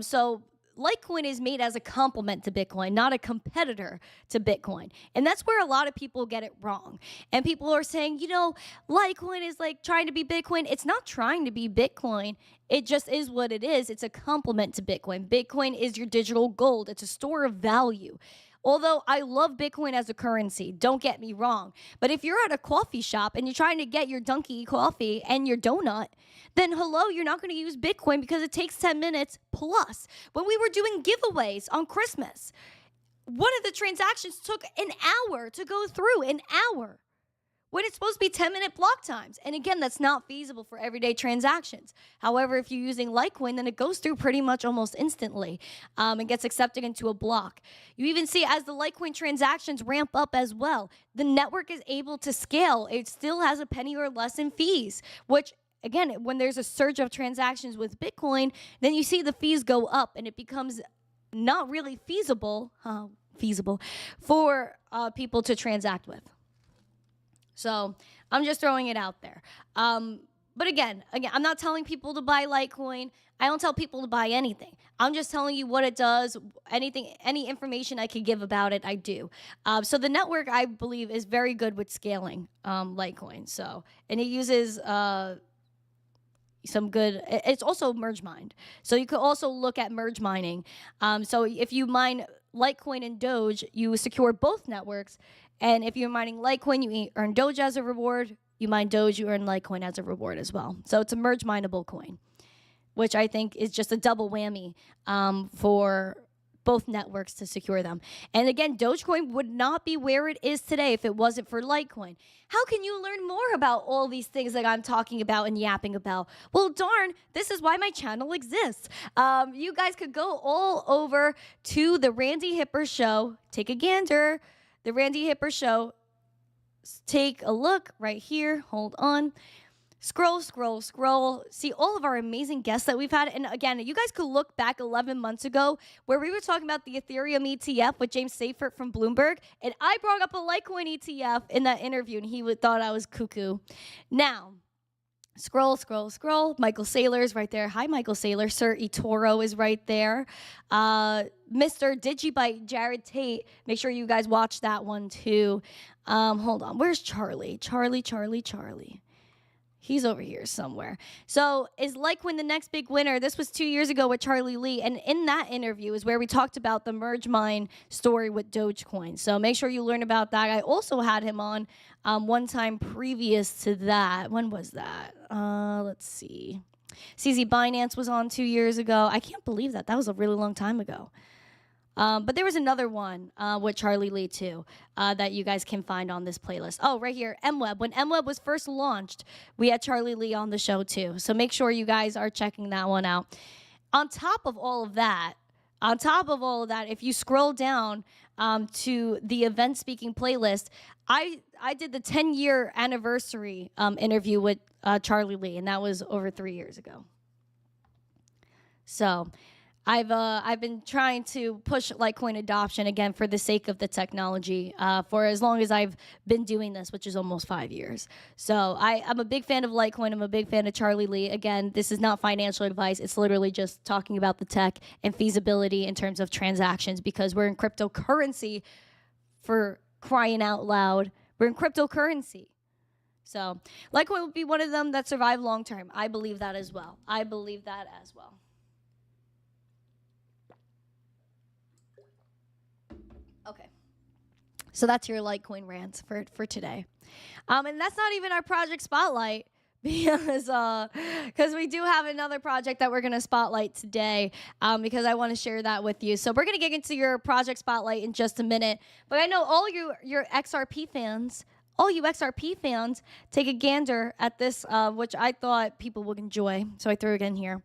So Litecoin is made as a complement to Bitcoin, not a competitor to Bitcoin. And that's where a lot of people get it wrong. And people are saying, you know, Litecoin is like trying to be Bitcoin. It's not trying to be Bitcoin. It just is what it is. It's a complement to Bitcoin. Bitcoin is your digital gold. It's a store of value. Although I love Bitcoin as a currency, don't get me wrong. But if you're at a coffee shop and you're trying to get your Dunkin' coffee and your donut, then hello, you're not going to use Bitcoin because it takes 10 minutes plus. When we were doing giveaways on Christmas, one of the transactions took an hour to go through, an hour, when it's supposed to be 10-minute block times. And again, that's not feasible for everyday transactions. However, if you're using Litecoin, then it goes through pretty much almost instantly and gets accepted into a block. You even see as the Litecoin transactions ramp up as well, the network is able to scale. It still has a penny or less in fees, which again, when there's a surge of transactions with Bitcoin, then you see the fees go up and it becomes not really feasible for people to transact with. So I'm just throwing it out there. But again, I'm not telling people to buy Litecoin. I don't tell people to buy anything. I'm just telling you what it does. Any information I can give about it, I do. So the network, I believe, is very good with scaling Litecoin. So, and it uses some good, it's also merge mined. So you could also look at merge mining. So if you mine Litecoin and Doge, you secure both networks. And if you're mining Litecoin, you earn Doge as a reward. You mine Doge, you earn Litecoin as a reward as well. So it's a merge mineable coin, which I think is just a double whammy for both networks to secure them. And again, Dogecoin would not be where it is today if it wasn't for Litecoin. How can you learn more about all these things that I'm talking about and yapping about? Well, darn, this is why my channel exists. You guys could go all over to the Randi Hipper Show. Take a gander. The Randi Hipper Show. Take a look right here. Hold on. Scroll, scroll, scroll. See all of our amazing guests that we've had. And again, you guys could look back 11 months ago where we were talking about the Ethereum ETF with James Cipher from Bloomberg. And I brought up a Litecoin ETF in that interview, and he thought I was cuckoo. Now, scroll, scroll, scroll. Michael Saylor's right there. Hi, Michael Saylor. Sir eToro is right there. Mr. Digibyte, Jared Tate. Make sure you guys watch that one too. Hold on. Where's Charlie? Charlie. He's over here somewhere. So is Litecoin the next big winner? This was 2 years ago with Charlie Lee. And in that interview is where we talked about the merge mine story with Dogecoin. So make sure you learn about that. I also had him on one time previous to that. When was that? Let's see. CZ Binance was on 2 years ago. I can't believe that. That was a really long time ago. But there was another one with Charlie Lee too that you guys can find on this playlist. Oh, right here, MWeb. When MWeb was first launched, we had Charlie Lee on the show too. So make sure you guys are checking that one out. On top of all of that, if you scroll down to the event speaking playlist, I did the 10-year anniversary interview with Charlie Lee, and that was over 3 years ago. So I've been trying to push Litecoin adoption again for the sake of the technology for as long as I've been doing this, which is almost 5 years. So I'm a big fan of Litecoin. I'm a big fan of Charlie Lee. Again, this is not financial advice. It's literally just talking about the tech and feasibility in terms of transactions, because we're in cryptocurrency, for crying out loud. We're in cryptocurrency. So Litecoin will be one of them that survive long term. I believe that as well. I believe that as well. Okay, so that's your Litecoin rant for today. And that's not even our project spotlight, because we do have another project that we're going to spotlight today, because I want to share that with you. So we're going to get into your project spotlight in just a minute. But I know all your XRP fans, all you XRP fans, take a gander at this, which I thought people would enjoy. So I threw it in here.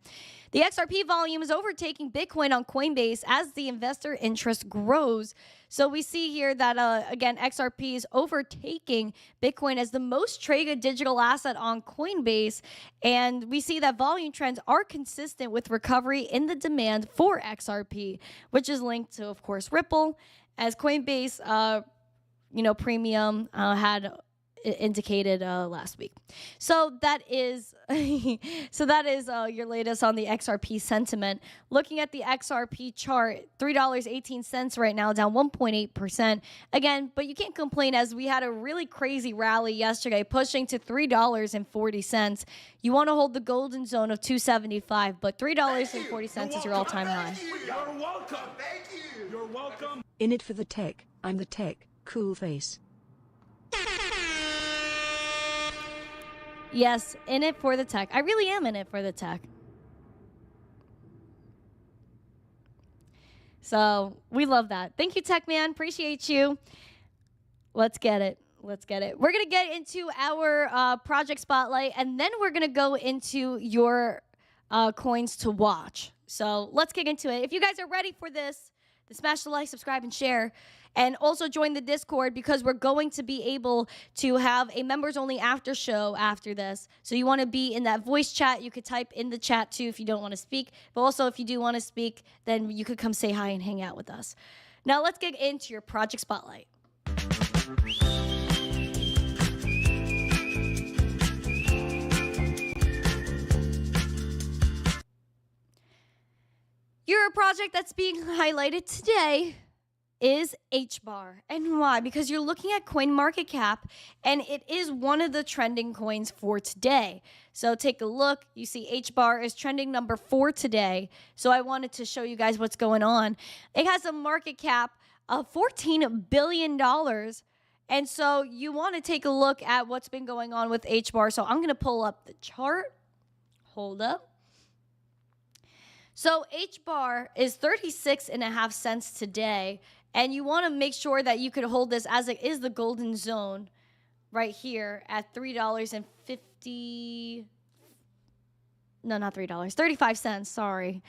The XRP volume is overtaking Bitcoin on Coinbase as the investor interest grows. So we see here that, again, XRP is overtaking Bitcoin as the most traded digital asset on Coinbase. And we see that volume trends are consistent with recovery in the demand for XRP, which is linked to, of course, Ripple, as Coinbase, premium had indicated last week. So that is your latest on the XRP sentiment. Looking at the XRP chart, $3.18 right now, down 1.8%. Again, but you can't complain, as we had a really crazy rally yesterday, pushing to $3.40. You want to hold the golden zone of $2.75, but $3.40 is your all-time high. You're welcome. Thank you. You're welcome. In it for the tech. I'm the tech. Cool face. Yes, in it for the tech. I really am in it for the tech. So we love that. Thank you, Tech Man. Appreciate you. Let's get it. Let's get it. We're going to get into our project spotlight, and then we're going to go into your coins to watch. So let's get into it. If you guys are ready for this, then smash the like, subscribe, and share. And also join the Discord, because we're going to be able to have a members-only after show after this. So you want to be in that voice chat. You could type in the chat, too, if you don't want to speak. But also, if you do want to speak, then you could come say hi and hang out with us. Now, let's get into your project spotlight. Your project that's being highlighted today is HBAR. And why? Because you're looking at CoinMarketCap, and it is one of the trending coins for today. So take a look. You see HBAR is trending number 4 today. So I wanted to show you guys what's going on. It has a market cap of $14 billion. And so you want to take a look at what's been going on with HBAR. So I'm going to pull up the chart. Hold up. So HBAR is 36.5 cents today. And you want to make sure that you could hold this as it is the golden zone right here at $3.50. No, not $3. 35 cents. Sorry.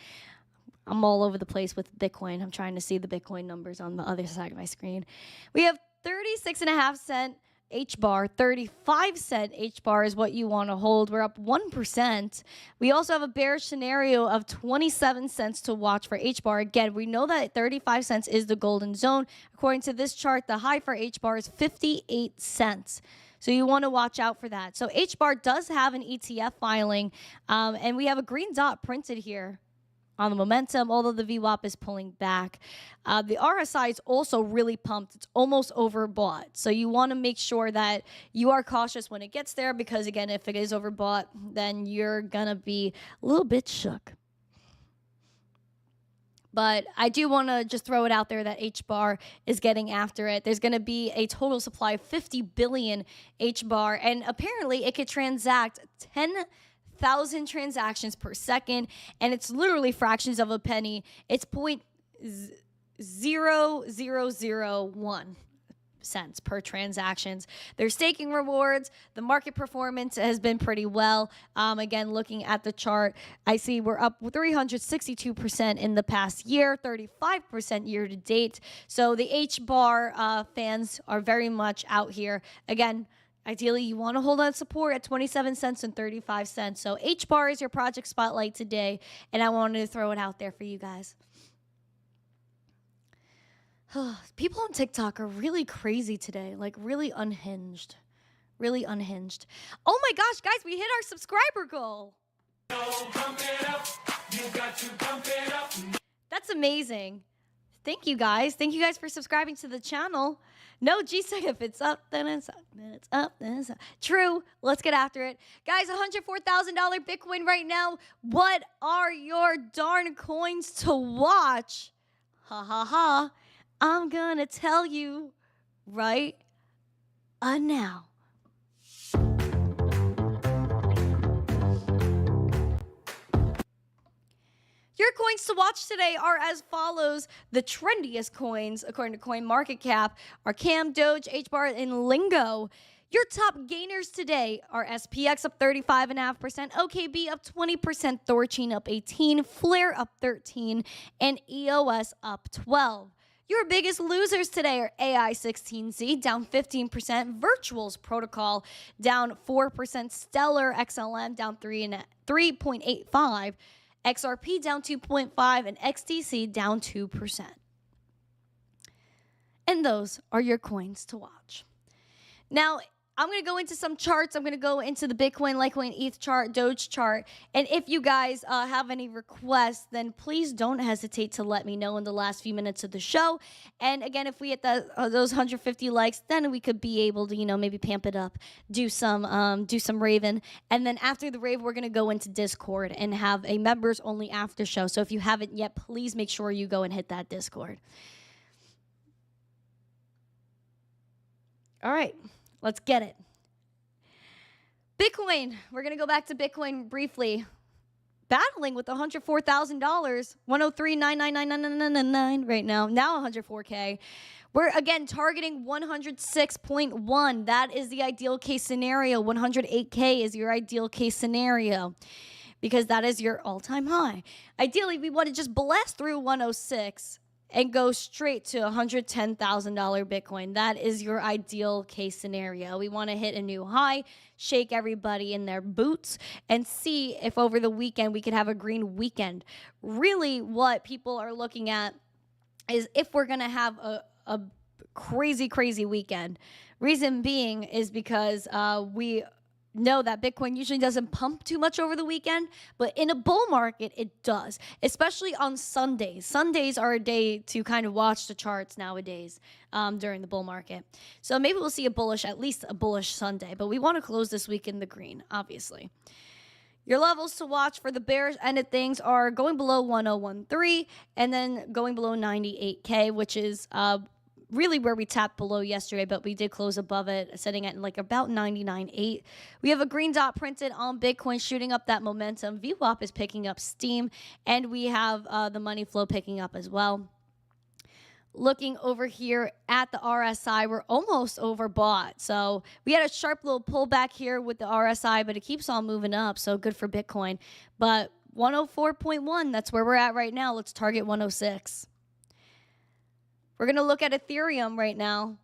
I'm all over the place with Bitcoin. I'm trying to see the Bitcoin numbers on the other side of my screen. We have 36.5 cent HBAR, 35 cent HBAR is what you want to hold. We're up 1%. We also have a bearish scenario of 27 cents to watch for HBAR. Again, we know that 35 cents is the golden zone. According to this chart, the high for HBAR is 58 cents. So you want to watch out for that. So HBAR does have an ETF filing, and we have a green dot printed here on the momentum, although the VWAP is pulling back. The RSI is also really pumped. It's almost overbought. So you want to make sure that you are cautious when it gets there, because, again, if it is overbought, then you're going to be a little bit shook. But I do want to just throw it out there that HBAR is getting after it. There's going to be a total supply of 50 billion HBAR, and apparently it could transact 10,000 transactions per second, and it's literally fractions of a penny. It's 0.0001 cents per transactions. Their staking rewards, the market performance has been pretty well. Again, looking at the chart, I see we're up 362% in the past year, 35% year to date. So the HBAR fans are very much out here. Again, Ideally, you want to hold on support at 27 cents and 35 cents. So H-bar is your project spotlight today, and I wanted to throw it out there for you guys. People on TikTok are really crazy today, like really unhinged. Really unhinged. Oh my gosh, guys, we hit our subscriber goal. That's amazing. Thank you guys. Thank you guys for subscribing to the channel. No, G-Sec, if it's up, then it's up, then it's up, then it's up. True. Let's get after it. Guys, $104,000 Bitcoin right now. What are your darn coins to watch? Ha ha ha. I'm gonna tell you right now. Your coins to watch today are as follows. The trendiest coins, according to CoinMarketCap, are Cam, Doge, H-Bar, and Lingo. Your top gainers today are SPX up 35.5%, OKB up 20%, Thorchain up 18%, Flare up 13%, and EOS up 12%. Your biggest losers today are AI16Z, down 15%, Virtuals Protocol, down 4%, Stellar XLM, down 3.85%, XRP down 2.5%, and XTC down 2%. And those are your coins to watch. Now, I'm going to go into some charts. I'm going to go into the Bitcoin, Litecoin, ETH chart, Doge chart. And if you guys have any requests, then please don't hesitate to let me know in the last few minutes of the show. And again, if we hit those 150 likes, then we could be able to, you know, maybe pamp it up, do some raving. And then after the rave, we're going to go into Discord and have a members only after show. So if you haven't yet, please make sure you go and hit that Discord. All right. Let's get it. Bitcoin. We're going to go back to Bitcoin briefly. Battling with $104,000. 103,999,999 right now. Now 104K. We're, again, targeting 106.1. That is the ideal case scenario. 108K is your ideal case scenario because that is your all-time high. Ideally, we want to just blast through 106 and go straight to $110,000 Bitcoin. That is your ideal case scenario. We want to hit a new high, shake everybody in their boots, and see if over the weekend we could have a green weekend. Really, what people are looking at is if we're going to have a crazy, crazy weekend. Reason being is because we know that Bitcoin usually doesn't pump too much over the weekend, but in a bull market, it does, especially on Sundays. Sundays are a day to kind of watch the charts nowadays during the bull market. So maybe we'll see at least a bullish Sunday, but we want to close this week in the green, obviously. Your levels to watch for the bearish end of things are going below 1013 and then going below 98K, which is really where we tapped below yesterday, but we did close above it, sitting at like about 99.8. We have a green dot printed on Bitcoin, shooting up that momentum. VWAP is picking up steam, and we have the money flow picking up as well. Looking over here at the RSI, we're almost overbought. So we had a sharp little pullback here with the RSI, but it keeps on moving up, so good for Bitcoin. But 104.1, that's where we're at right now. Let's target 106. We're going to look at Ethereum right now.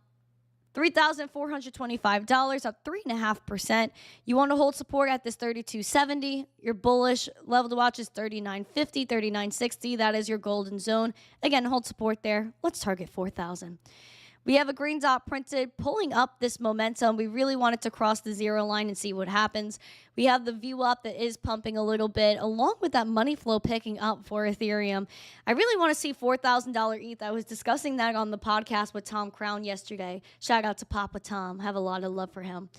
$3,425, up 3.5%. You want to hold support at this 3270. Your bullish level to watch is 3950, 3960. That is your golden zone. Again, hold support there. Let's target 4,000. We have a green dot printed, pulling up this momentum. We really want it to cross the zero line and see what happens. We have the VWAP that is pumping a little bit, along with that money flow picking up for Ethereum. I really want to see $4,000 ETH. I was discussing that on the podcast with Tom Crown yesterday. Shout out to Papa Tom. Have a lot of love for him.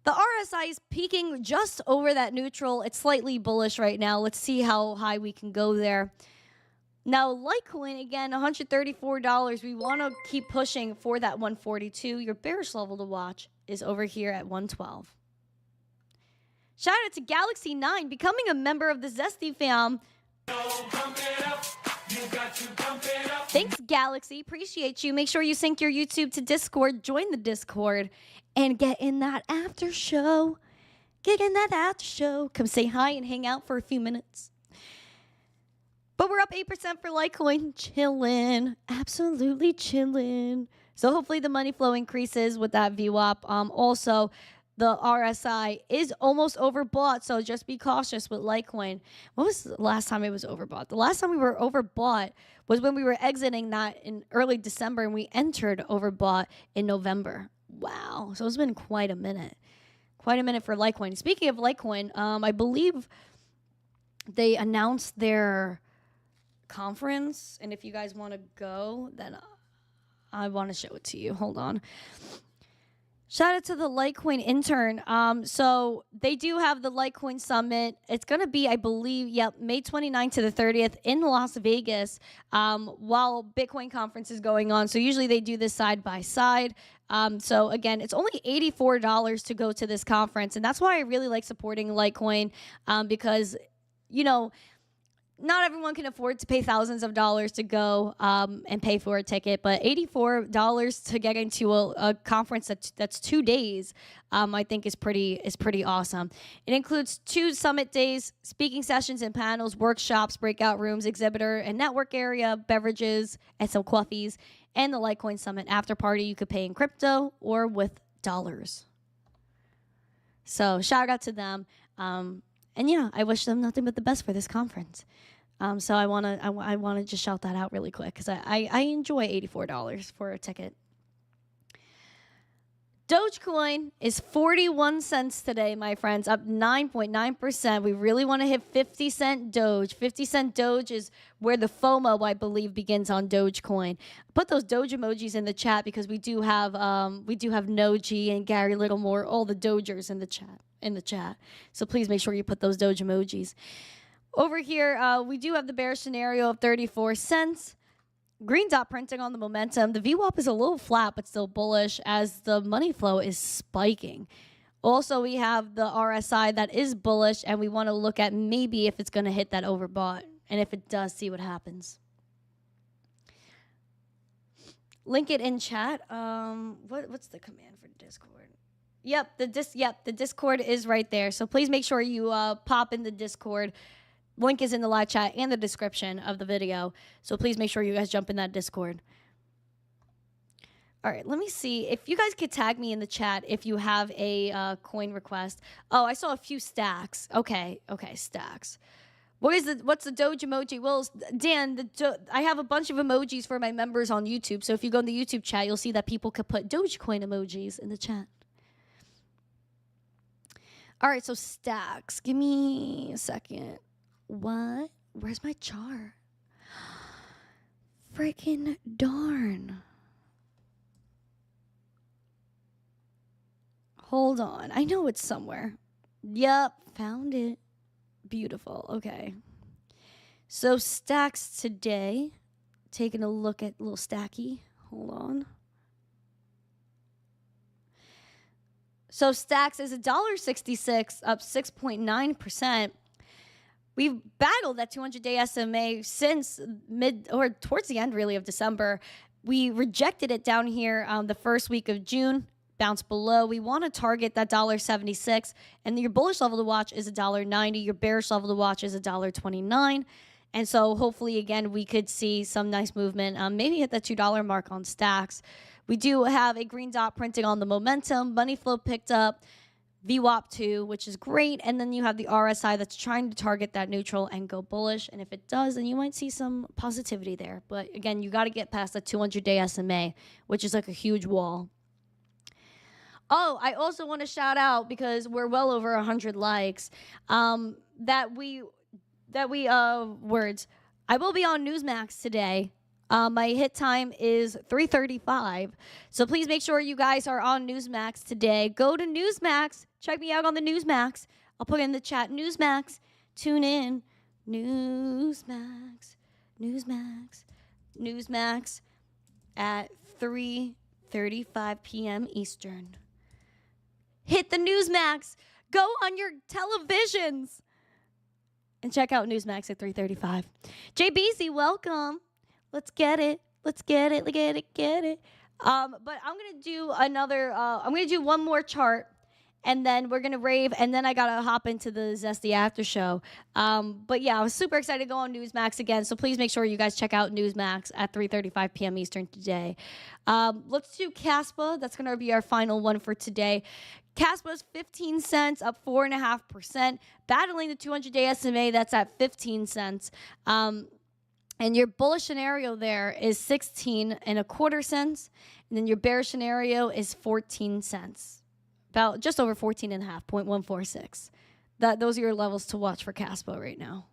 The RSI is peaking just over that neutral. It's slightly bullish right now. Let's see how high we can go there. Now, Litecoin, again, $134. We want to keep pushing for that 142. Your bearish level to watch is over here at 112. Shout out to Galaxy 9, becoming a member of the Zesty fam. Thanks, Galaxy. Appreciate you. Make sure you sync your YouTube to Discord. Join the Discord and get in that after show. Get in that after show. Come say hi and hang out for a few minutes. But we're up 8% for Litecoin. Chillin'. Absolutely chillin'. So hopefully the money flow increases with that VWAP. Also, the RSI is almost overbought, so just be cautious with Litecoin. When was the last time it was overbought? The last time we were overbought was when we were exiting that in early December, and we entered overbought in November. Wow. So it's been quite a minute. Quite a minute for Litecoin. Speaking of Litecoin, I believe they announced their conference, and if you guys want to go, then I want to show it to you. Hold on. Shout out to the Litecoin intern. So they do have the Litecoin Summit. It's going to be, I believe, May 29th to the 30th in Las Vegas while Bitcoin conference is going on. So usually they do this side by side. So again, it's only $84 to go to this conference. And that's why I really like supporting Litecoin because, you know, not everyone can afford to pay thousands of dollars to go and pay for a ticket, but $84 to get into a conference that's 2 days, I think is pretty awesome. It includes 2 summit days, speaking sessions and panels, workshops, breakout rooms, exhibitor and network area, beverages, and some coffees, and the Litecoin Summit after party. You could pay in crypto or with dollars. So shout out to them. And yeah, I wish them nothing but the best for this conference. So I wanna just shout that out really quick because I enjoy $84 for a ticket. Dogecoin is 41 cents today, my friends, up 9.9%. We really want to hit 50 cent Doge. 50 cent Doge is where the FOMO, I believe, begins on Dogecoin. Put those Doge emojis in the chat because we do have Noji and Gary Littlemore, all the Dogers in the chat. So please make sure you put those Doge emojis. Over here, we do have the bearish scenario of 34 cents. Green dot printing on the momentum. The VWAP is a little flat, but still bullish as the money flow is spiking. Also, we have the RSI that is bullish, and we want to look at maybe if it's going to hit that overbought. And if it does, see what happens. Link it in chat. What's the command for Discord? Yep, the Discord is right there. So please make sure you pop in the Discord. Link is in the live chat and the description of the video. So please make sure you guys jump in that Discord. All right, let me see. If you guys could tag me in the chat if you have a coin request. Oh, I saw a few stacks. Okay, stacks. What's the Doge emoji? Well, Dan, I have a bunch of emojis for my members on YouTube. So if you go in the YouTube chat, you'll see that people could put Dogecoin emojis in the chat. All right, so stacks. Give me a second. What? Where's my chart? Freaking darn. Hold on. I know it's somewhere. Yep, found it. Beautiful. Okay. So stacks today. Taking a look at little stacky. Hold on. So stacks is $1.66, up 6.9%. We've battled that 200-day SMA since towards the end, really, of December. We rejected it down here the first week of June, bounced below. We want to target that $1.76, and your bullish level to watch is $1.90. Your bearish level to watch is $1.29. And so hopefully, again, we could see some nice movement, maybe hit that $2 mark on stacks. We do have a green dot printing on the momentum. Money flow picked up. VWAP 2, which is great. And then you have the RSI that's trying to target that neutral and go bullish. And if it does, then you might see some positivity there. But again, you got to get past the 200-day SMA, which is like a huge wall. Oh, I also want to shout out, because we're well over 100 likes, words. I will be on Newsmax today. My hit time is 3:35. So please make sure you guys are on Newsmax today. Go to Newsmax. Check me out on the Newsmax. I'll put it in the chat. Newsmax. Tune in. Newsmax. At 3:35 p.m. Eastern. Hit the Newsmax. Go on your televisions. And check out Newsmax at 3:35. JBC, welcome. Let's get it. Get it. But I'm gonna do I'm gonna do one more chart, And then we're going to rave, and then I got to hop into the Zesty after show. But yeah, I was super excited to go on Newsmax again, so please make sure you guys check out Newsmax at 3:35 p.m. Eastern today. Let's do Caspa. That's going to be our final one for today. Caspa's 15 cents, up 4.5%. Battling the 200-day SMA, that's at 15 cents. And your bullish scenario there is 16.25 cents. And then your bearish scenario is 14 cents. About just over 14.5, 0.146. Those are your levels to watch for Caspa right now.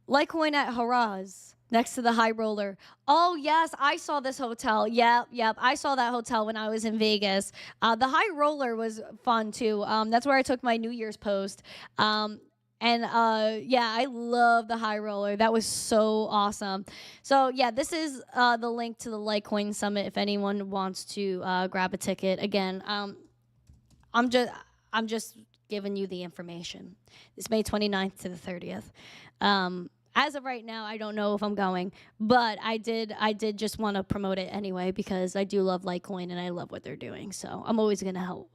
Litecoin at Haraz, next to the high roller. Oh, yes, I saw this hotel. Yep. I saw that hotel when I was in Vegas. The high roller was fun, too. That's where I took my New Year's post. Yeah, I love the high roller. That was so awesome. So yeah, this is the link to the Litecoin Summit if anyone wants to grab a ticket. Again, I'm just giving you the information. It's May 29th to the 30th. As of right now, I don't know if I'm going, but I did just want to promote it anyway because I do love Litecoin and I love what they're doing. So I'm always gonna help,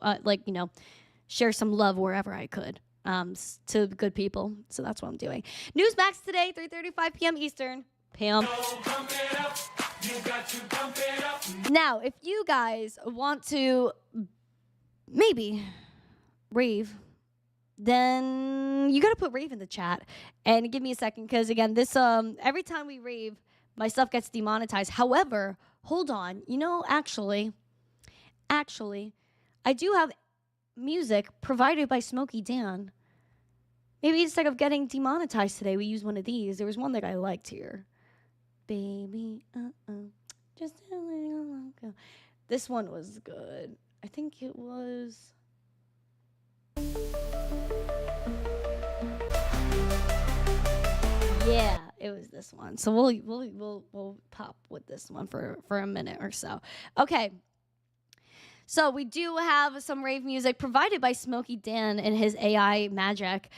share some love wherever I could. To good people. So that's what I'm doing. Newsmax today, 3:35 p.m. Eastern. Pam. Now, if you guys want to maybe rave, then you got to put rave in the chat. And give me a second, because again, this every time we rave, my stuff gets demonetized. However, hold on. Actually, I do have music provided by Smokey Dan. Maybe instead of getting demonetized today, we use one of these. There was one that I liked here. Baby, just a little longer. This one was good. I think it was. Yeah, it was this one. So we'll pop with this one for a minute or so. Okay. So we do have some rave music provided by Smokey Dan and his AI magic.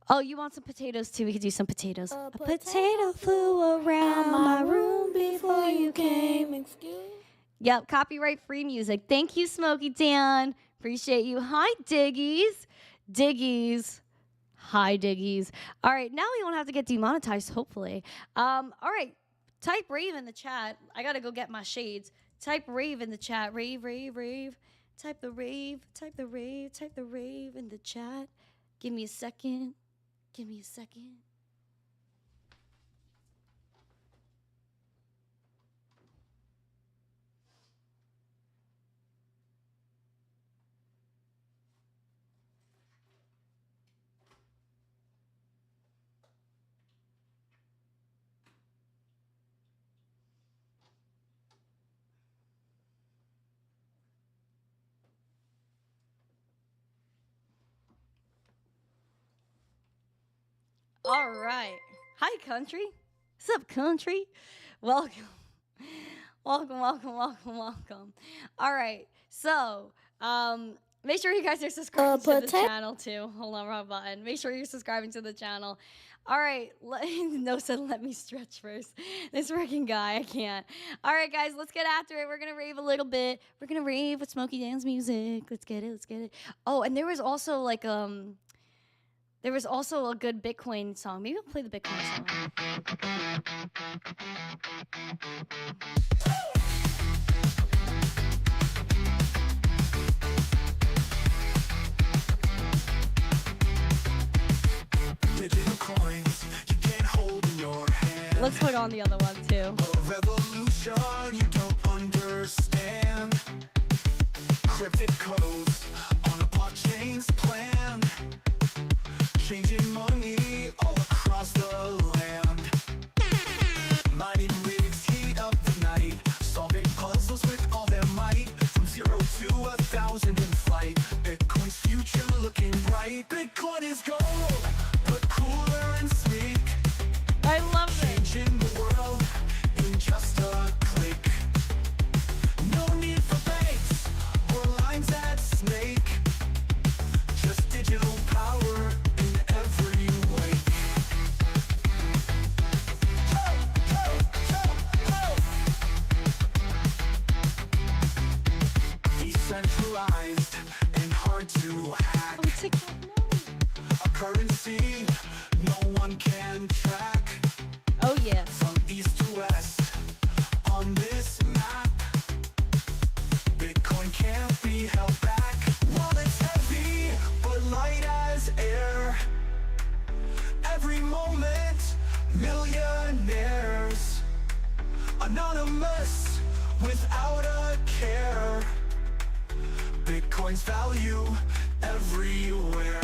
Oh, you want some potatoes too? We could do some potatoes. A potato flew around my room before you came. Yep, copyright free music. Thank you, Smokey Dan. Appreciate you. Hi, Diggies. Hi, Diggies. All right, now we won't have to get demonetized, hopefully. All right, type rave in the chat. I got to go get my shades. Type rave in the chat. Rave. Type the rave in the chat. Give me a second. All right. Hi, country. What's up, country? Welcome. All right. So, make sure you guys are subscribing to the channel, too. Hold on, wrong button. Make sure you're subscribing to the channel. All right. No said let me stretch first. This freaking guy, I can't. All right, guys, let's get after it. We're going to rave a little bit. We're going to rave with Smokey Dan's music. Let's get it. Oh, and there was also, there was also a good Bitcoin song. Maybe I'll play the Bitcoin song. Digital coins you can't hold in your hand. Let's put on the other one too. A revolution you don't understand. Cryptic codes on a blockchain's plan. Changing money all across the land. Mining rigs heat up the night. Solving puzzles with all their might. From 0 to 1,000 in flight. Bitcoin's future looking bright. Bitcoin is gold, but cooler and sleek. I love it. Changing the world in just a click. No need for banks or lines that snake. millionaires, anonymous, without a care. Bitcoin's value everywhere.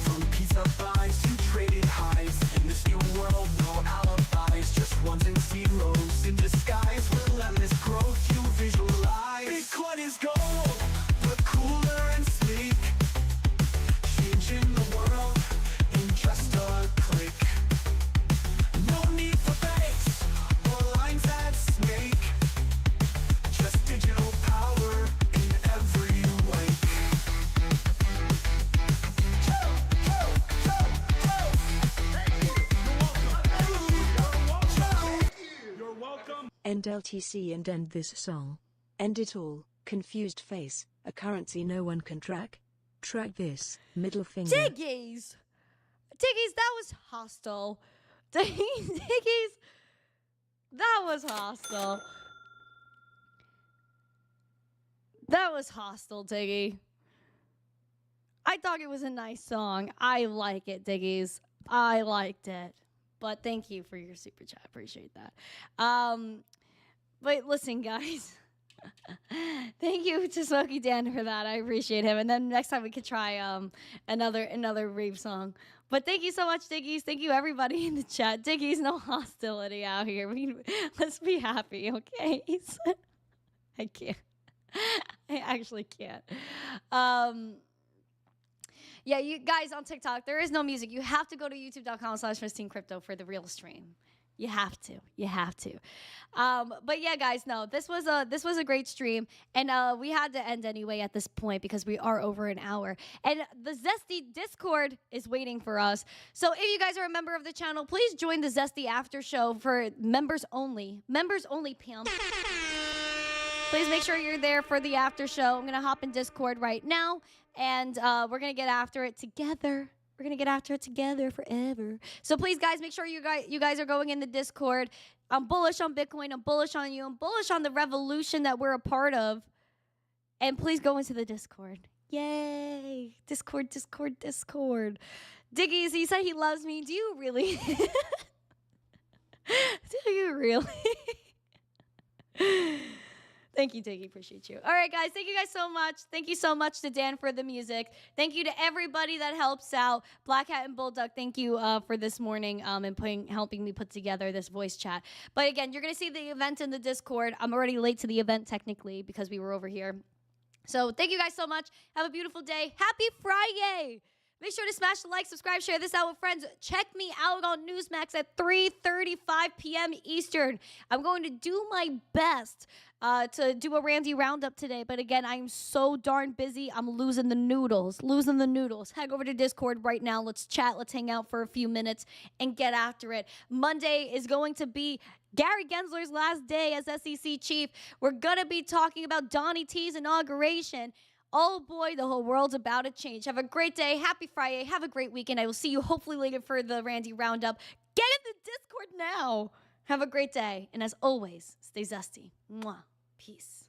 From pizza buys to traded highs. In this new world, no alibis, just ones and zeros in disguise. Relentless growth you visualize. Bitcoin is gold, but cooler and sleek, changing the world in just a click. No need for banks or lines that snake, just digital power in every wake. You're welcome. End LTC and end this song. End it all. Confused face. A currency no one can track. Track this. Middle finger. Diggies, that was hostile. Diggies, that was hostile. That was hostile, Diggy. I thought it was a nice song. I like it, Diggies. I liked it. But thank you for your super chat. Appreciate that. But listen, guys. Thank you to Smokey Dan for that. I appreciate him. And then next time we could try another rave song. But thank you so much, Diggies. Thank you, everybody in the chat. Diggies, no hostility out here. Let's be happy, okay? I can't. I actually can't. Yeah, you guys on TikTok, there is no music. You have to go to youtube.com/missteencrypto for the real stream. You have to. But yeah, guys, no, this was a great stream, and we had to end anyway at this point because we are over an hour. And the Zesty Discord is waiting for us. So if you guys are a member of the channel, please join the Zesty After Show for members only. Members only, Pam. Please make sure you're there for the after show. I'm gonna hop in Discord right now, and we're gonna get after it together. We're going to get after it together forever. So please, guys, make sure you guys are going in the Discord. I'm bullish on Bitcoin. I'm bullish on you. I'm bullish on the revolution that we're a part of. And please go into the Discord. Yay. Discord. Diggies, he said he loves me. Do you really? Do you really? Thank you, Diggy. Appreciate you. All right, guys. Thank you guys so much. Thank you so much to Dan for the music. Thank you to everybody that helps out. Black Hat and Bulldog, thank you for this morning and helping me put together this voice chat. But again, you're going to see the event in the Discord. I'm already late to the event technically because we were over here. So thank you guys so much. Have a beautiful day. Happy Friday. Make sure to smash the like, subscribe, share this out with friends. Check me out on Newsmax at 3:35 p.m. Eastern. I'm going to do my best to do a Randi roundup today. But again, I'm so darn busy. I'm losing the noodles. Head over to Discord right now. Let's chat. Let's hang out for a few minutes and get after it. Monday is going to be Gary Gensler's last day as SEC chief. We're going to be talking about Donnie T's inauguration. Oh boy, the whole world's about to change. Have a great day. Happy Friday. Have a great weekend. I will see you hopefully later for the Randi Roundup. Get in the Discord now. Have a great day. And as always, stay zesty. Mwah. Peace.